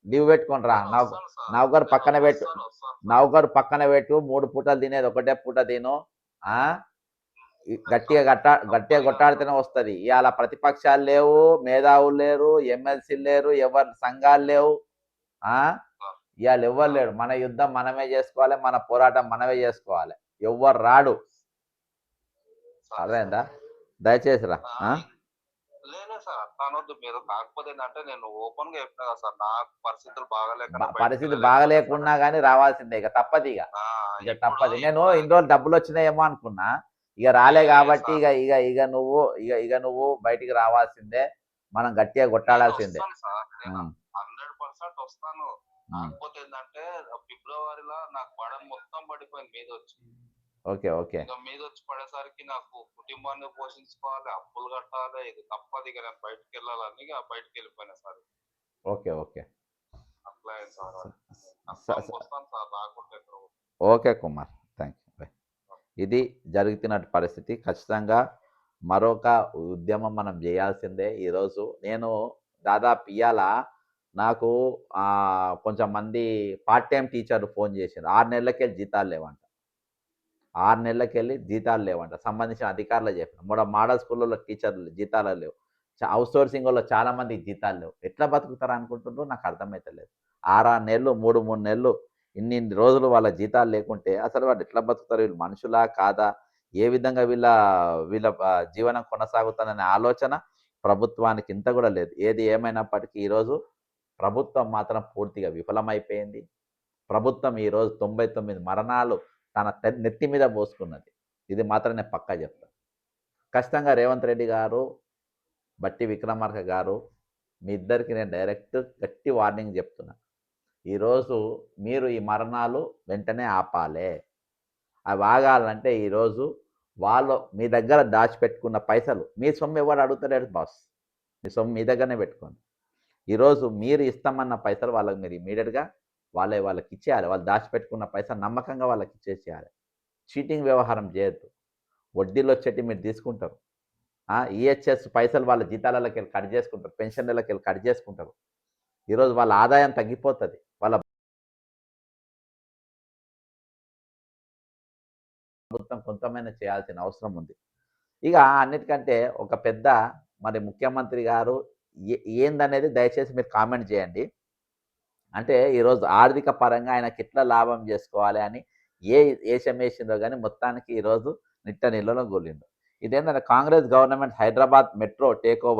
Speaker 1: లీవ్ పెట్టుకొని రా.
Speaker 3: నేను వస్తాను సార్.
Speaker 1: నౌకరు
Speaker 3: నేను
Speaker 1: పక్కన పెట్టు,
Speaker 3: వస్తాను సార్.
Speaker 1: నౌకరు పక్కన పెట్టు. 3 పూటలు తినేది ఒకటే పూట తిను. ఆ, గట్టిగా
Speaker 3: తప్పదు ఇక.
Speaker 1: కొట్టాడితేనే వస్తుంది. ఇవాళ ప్రతిపక్షాలు లేవు, మేధావులు లేరు, ఎమ్మెల్సీలు లేరు, ఎవరి సంఘాలు లేవు.
Speaker 3: సార్.
Speaker 1: ఇవాళ ఎవ్వరు లేడు. మన యుద్ధం మనమే చేసుకోవాలి, మన పోరాటం మనమే చేసుకోవాలి. ఎవ్వరు రాడు.
Speaker 3: సార్.
Speaker 1: అర్థమైందా? దయచేసి రా.
Speaker 3: లేదు సార్, అట్లా అనొద్దు మీరు. కాకపోతే ఏంటంటే నేను ఓపెన్ గా చెప్పినా కదా సార్, నాకు పరిస్థితులు బాగాలేక నేను బయటికి
Speaker 1: పరిస్థితి
Speaker 3: వెళ్ళలేకపోయినా
Speaker 1: బాగలేకున్నా
Speaker 3: సార్.
Speaker 1: కానీ రావాల్సిందే, ఇక తప్పదు. ఇక
Speaker 3: ఇప్పుడు
Speaker 1: తప్పదు. నేను
Speaker 3: ఇప్పుడు
Speaker 1: ఇన్ని రోజులు డబ్బులు వచ్చినాయేమో అనుకున్నా, ఇక రాలే
Speaker 3: లేదు
Speaker 1: కాబట్టి
Speaker 3: సార్.
Speaker 1: ఇక నువ్వు బయటికి రావాల్సిందే. మనం గట్టిగా
Speaker 3: నేను
Speaker 1: కొట్టాడాల్సిందే.
Speaker 3: వస్తాను సార్. నేను 100% వస్తాను. కాకపోతే ఏంటంటే ఫిబ్రవరిలో నాకు బడన్ మొత్తం పడిపోయింది మీద వచ్చి.
Speaker 1: ఓకే ఓకే,
Speaker 3: ఇంకా మీద వచ్చి పడేసరికి నాకు కుటుంబాన్ని పోషించుకోవాలి, అప్పులు కట్టాలి. ఇది తప్పదు. ఇక నేను బయటకు వెళ్ళాలని ఇక బయటకు వెళ్ళిపోయినా సార్.
Speaker 1: ఓకే ఓకే,
Speaker 3: అట్లా అయింది సార్. వస్తాను సార్, రాకుంటే ఎక్కడ.
Speaker 1: Okay Kumar, thank you. ఇది జరుగుతున్న పరిస్థితి. ఖచ్చితంగా మరొక ఉద్యమం మనం చేయాల్సిందే. ఈరోజు నేను దాదాపు ఇవాళ నాకు కొంచెం మంది పార్ట్ టైం టీచర్లు ఫోన్ చేశారు. 6 నెలలకెళ్ళి జీతాలు లేవంట. 6 నెలలకెళ్ళి జీతాలు లేవంట. సంబంధించిన అధికారులు చెప్పిన మోడల్ స్కూళ్ళలో టీచర్లు జీతాలు లేవు. అవుట్ సోర్సింగ్ వాళ్ళు చాలా మందికి జీతాలు లేవు. ఎట్లా బతుకుతారు అనుకుంటుండ్రో నాకు అర్థమవుతలేదు. 6 నెలలు 3 నెలలు ఇన్ని రోజులు వాళ్ళ జీతాలు లేకుంటే అసలు వాళ్ళు ఎట్లా బతుకుతారు? వీళ్ళు మనుషులా కాదా? ఏ విధంగా వీళ్ళ వీళ్ళ జీవనం కొనసాగుతుందనే ఆలోచన ప్రభుత్వానికి ఇంత కూడా లేదు. ఏది ఏమైనప్పటికీ ఈరోజు ప్రభుత్వం మాత్రం పూర్తిగా విఫలమైపోయింది. ప్రభుత్వం ఈరోజు 99 మరణాలు తన నెత్తి మీద పోసుకున్నది. ఇది మాత్రం నేను పక్కా చెప్తాను. ఖచ్చితంగా రేవంత్ రెడ్డి గారు, బట్టి విక్రమార్క గారు, మీ ఇద్దరికి నేను డైరెక్ట్ గట్టి వార్నింగ్ చెప్తున్నా. ఈరోజు మీరు ఈ మరణాలు వెంటనే ఆపాలే. అవి ఆగాలంటే ఈరోజు వాళ్ళు మీ దగ్గర దాచిపెట్టుకున్న పైసలు, మీ సొమ్ము ఎవరు అడుగుతలేడు బాస్, మీ సొమ్ము మీ దగ్గరనే పెట్టుకోండి. ఈరోజు మీరు ఇస్తామన్న పైసలు వాళ్ళకి మీరు ఇమీడియట్గా వాళ్ళకి ఇచ్చేయాలి. వాళ్ళు దాచిపెట్టుకున్న పైసలు నమ్మకంగా వాళ్ళకి ఇచ్చేసేయాలి. చీటింగ్ వ్యవహారం చేయొద్దు. వడ్డీలు వచ్చేటి మీరు తీసుకుంటారు. ఈహెచ్ఎస్ పైసలు వాళ్ళ జీతాలకి వెళ్ళి కట్ చేసుకుంటారు, పెన్షన్లకి వెళ్ళి కట్ చేసుకుంటారు. ఈరోజు వాళ్ళ ఆదాయం తగ్గిపోతుంది. వాళ్ళ ప్రభుత్వం కొంతమైనా చేయాల్సిన అవసరం ఉంది. ఇక అన్నిటికంటే ఒక పెద్ద మరి ముఖ్యమంత్రి గారు ఏందనేది దయచేసి మీరు కామెంట్ చేయండి. అంటే ఈరోజు ఆర్థిక పరంగా ఆయనకి ఎట్లా లాభం చేసుకోవాలి అని ఏషం వేసిందో కానీ మొత్తానికి ఈరోజు నిట్ట నిల్లలో గోలిండు. ఇదేంటంటే Congress government Hyderabad metro take over